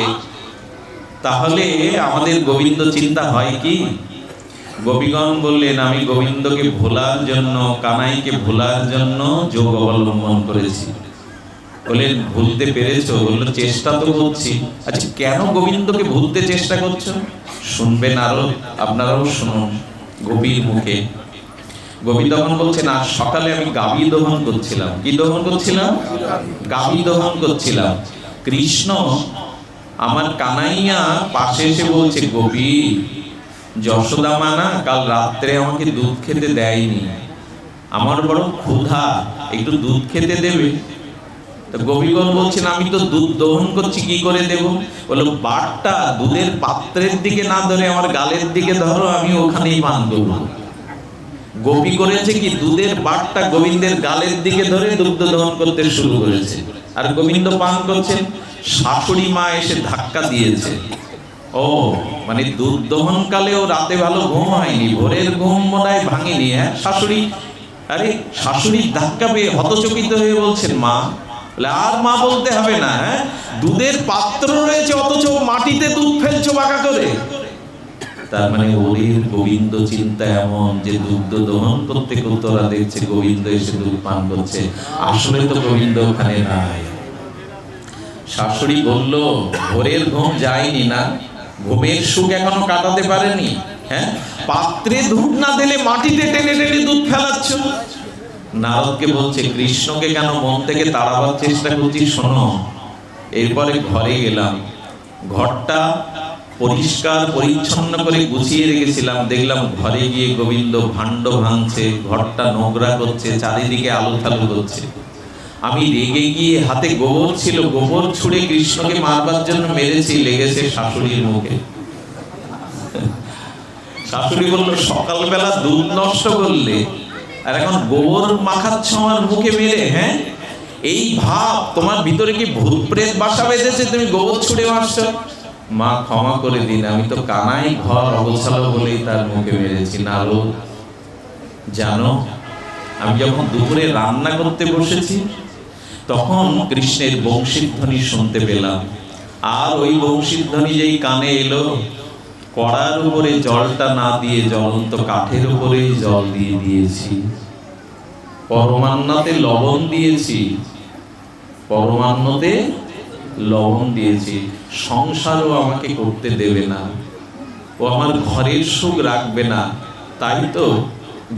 তাহলে আমাদের গোবিন্দ চিন্তা হয় কি? গোপীগণ বললেন, আমি গোবিন্দকে ভোলার জন্য, কানাইকে ভোলার জন্য যোগ অবলম্বন করেছি। বললেন, ভুলতে পেরেছো? বললো, চেষ্টা তো করছি। আচ্ছা, কেন গোবিন্দকে ভুলতে চেষ্টা করছো? শুনবেন আরো, আপনারাও শুনুন গোপীর মুখে। গোপী তখন বলছে না, সকালে আমি গাভী দহন করছিলাম। কি দহন করছিলাম? গাভী দহন করছিলাম। কৃষ্ণ আমার কানাইয়া পাশে এসে বলছে, গোপী, যশোদা মা না কাল রাত্রে আমাকে দুধ খেতে দেয়নি, আমার বড় ক্ষুধা, একটু দুধ খেতে দেবে? তো গোপীগণ বলছেন, আমি তো দুধ দহন করছি, কি করে দেব? বলো, বাটটা দুধের পাত্রের দিকে না ধরে আমার গালের দিকে ধরো, আমি ওখানেই পান করব। গোপী করেছে কি, দুধের বাটটা গোবিন্দের গালের দিকে ধরে দুগ্ধ দহন করতে শুরু করেছে, আর গোবিন্দ পান করছেন। শাশুড়ি মা এসে ধাক্কা দিয়েছে। ও মানে দুধ দহন কালেও রাতে ভালো ঘুম হয়নি, ভোরের ঘুম মনে হয় ভাঙেনি। হ্যাঁ শাশুড়ি, আরে শাশুড়ির ধাক্কা পেয়ে হতচকিত হয়ে বলছেন, মা। আর মা বলতে হবে না, হ্যাঁ, দুধের পাত্র রয়েছে অথচ মাটিতে দুধ ফেলছো বাঁকা করে। তার মানে ওরের গোবিন্দ চিন্তা এমন যে দুগ্ধ দহন করতে করতে ওরা দেখছে গোবিন্দ এসে দুধ পান করছে, আসলে তো গোবিন্দ ওখানে নাই। শাশুড়ি বলল, ভোরের ঘুম যায়নি না, ঘুমের সুখ এখনো কাটাতে পারেনি, হ্যাঁ, পাত্রে দুধ না দিলে মাটিতে টেনে টেনে দুধ ফেলাচ্ছ। নারদকে বলছে, কৃষ্ণকে কেন মন থেকে তাড়াবার চেষ্টা করছি শোনো। এরপরে ঘরে গেলাম, ঘরটা পরিষ্কার পরিচ্ছন্ন করে গুছিয়ে রেখেছিলাম। দেখলাম ঘরে গিয়ে গোবিন্দ ভাণ্ড ভাঙছে, ঘরটা নোংরা করছে, চারিদিকে আলুথালু করছে। আমি রেগে গিয়ে, হাতে গোবর ছিল, গোবর ছুঁড়ে কৃষ্ণকে মারবার জন্য মেরেছি, লেগেছে শাশুড়ির মুখে। শাশুড়ি বলল, সকালবেলা দুধ নষ্ট করলে আর এখন গোবর মাখাচ্ছ আমার মুখে মেরে? হ্যাঁ, এই ভাব তোমার ভিতরে কি ভূত প্রেত বাসা বেঁধেছে, তুমি গোবর ছুঁড়ে মারছো? মা ক্ষমা করে দিন, আমি তো কানাই ঘর অগোছালো বলেই তার মুখে মেরেছি। নারদ জানো, আমি যখন দুপুরে রান্না করতে বসেছি তখন কৃষ্ণের বংশীধ্বনি শুনতে পেলাম, আর ওই বংশীধ্বনি যেই কানে এলো, কড়ার উপরে জলটা না দিয়ে জ্বলন্ত কাঠের উপরে জল দিয়ে দিয়েছি, পরমান্নতে লবণ দিয়েছি, পরমান্নতে লবণ দিয়েছি। সংসারও আমাকে করতে দেবে না, ও আমার ঘরের সুখ রাখবে না, তাই তো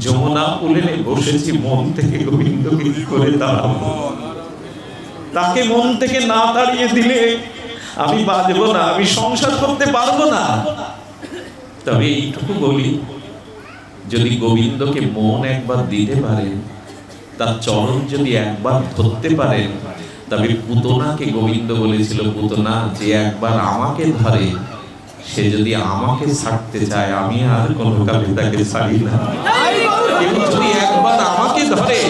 যমুনা কুলে বসেছি, মন থেকে গোবিন্দকে কি করে তাড়াবো? তাকে মন থেকে না তাড়িয়ে দিলে আমি বাঁচবো না, আমি সংসার করতে পারবো না। তবে এইটুকু বলি, যদি গোবিন্দকে মন একবার দিতে পারেন, তার চরণ যদি একবার ধরতে পারেন, তবে পুতনাকে গোবিন্দ বলেছিল, পুতনা যে একবার আমাকে ধরে, সে যদি আমাকে ছাড়তে চায়, আমি আর কোনো কালে তাকে ছাড়ি না। কেউ যদি একবার আমাকে ধরে,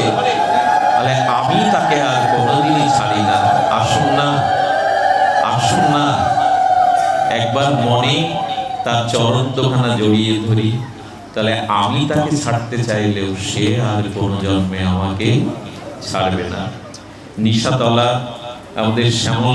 তাহলে আমি তাকে আর কোনোদিনই ছাড়ি না। আসুন না, আসুন না, একবার মনে তার চরণ দুখানা জড়িয়ে ধরি, তাহলে আমি তাকে ছাড়তে চাইলেও সে আর কোনো জন্মে আমাকে ছাড়বে না। নিশাতলা আমাদের শ্যামল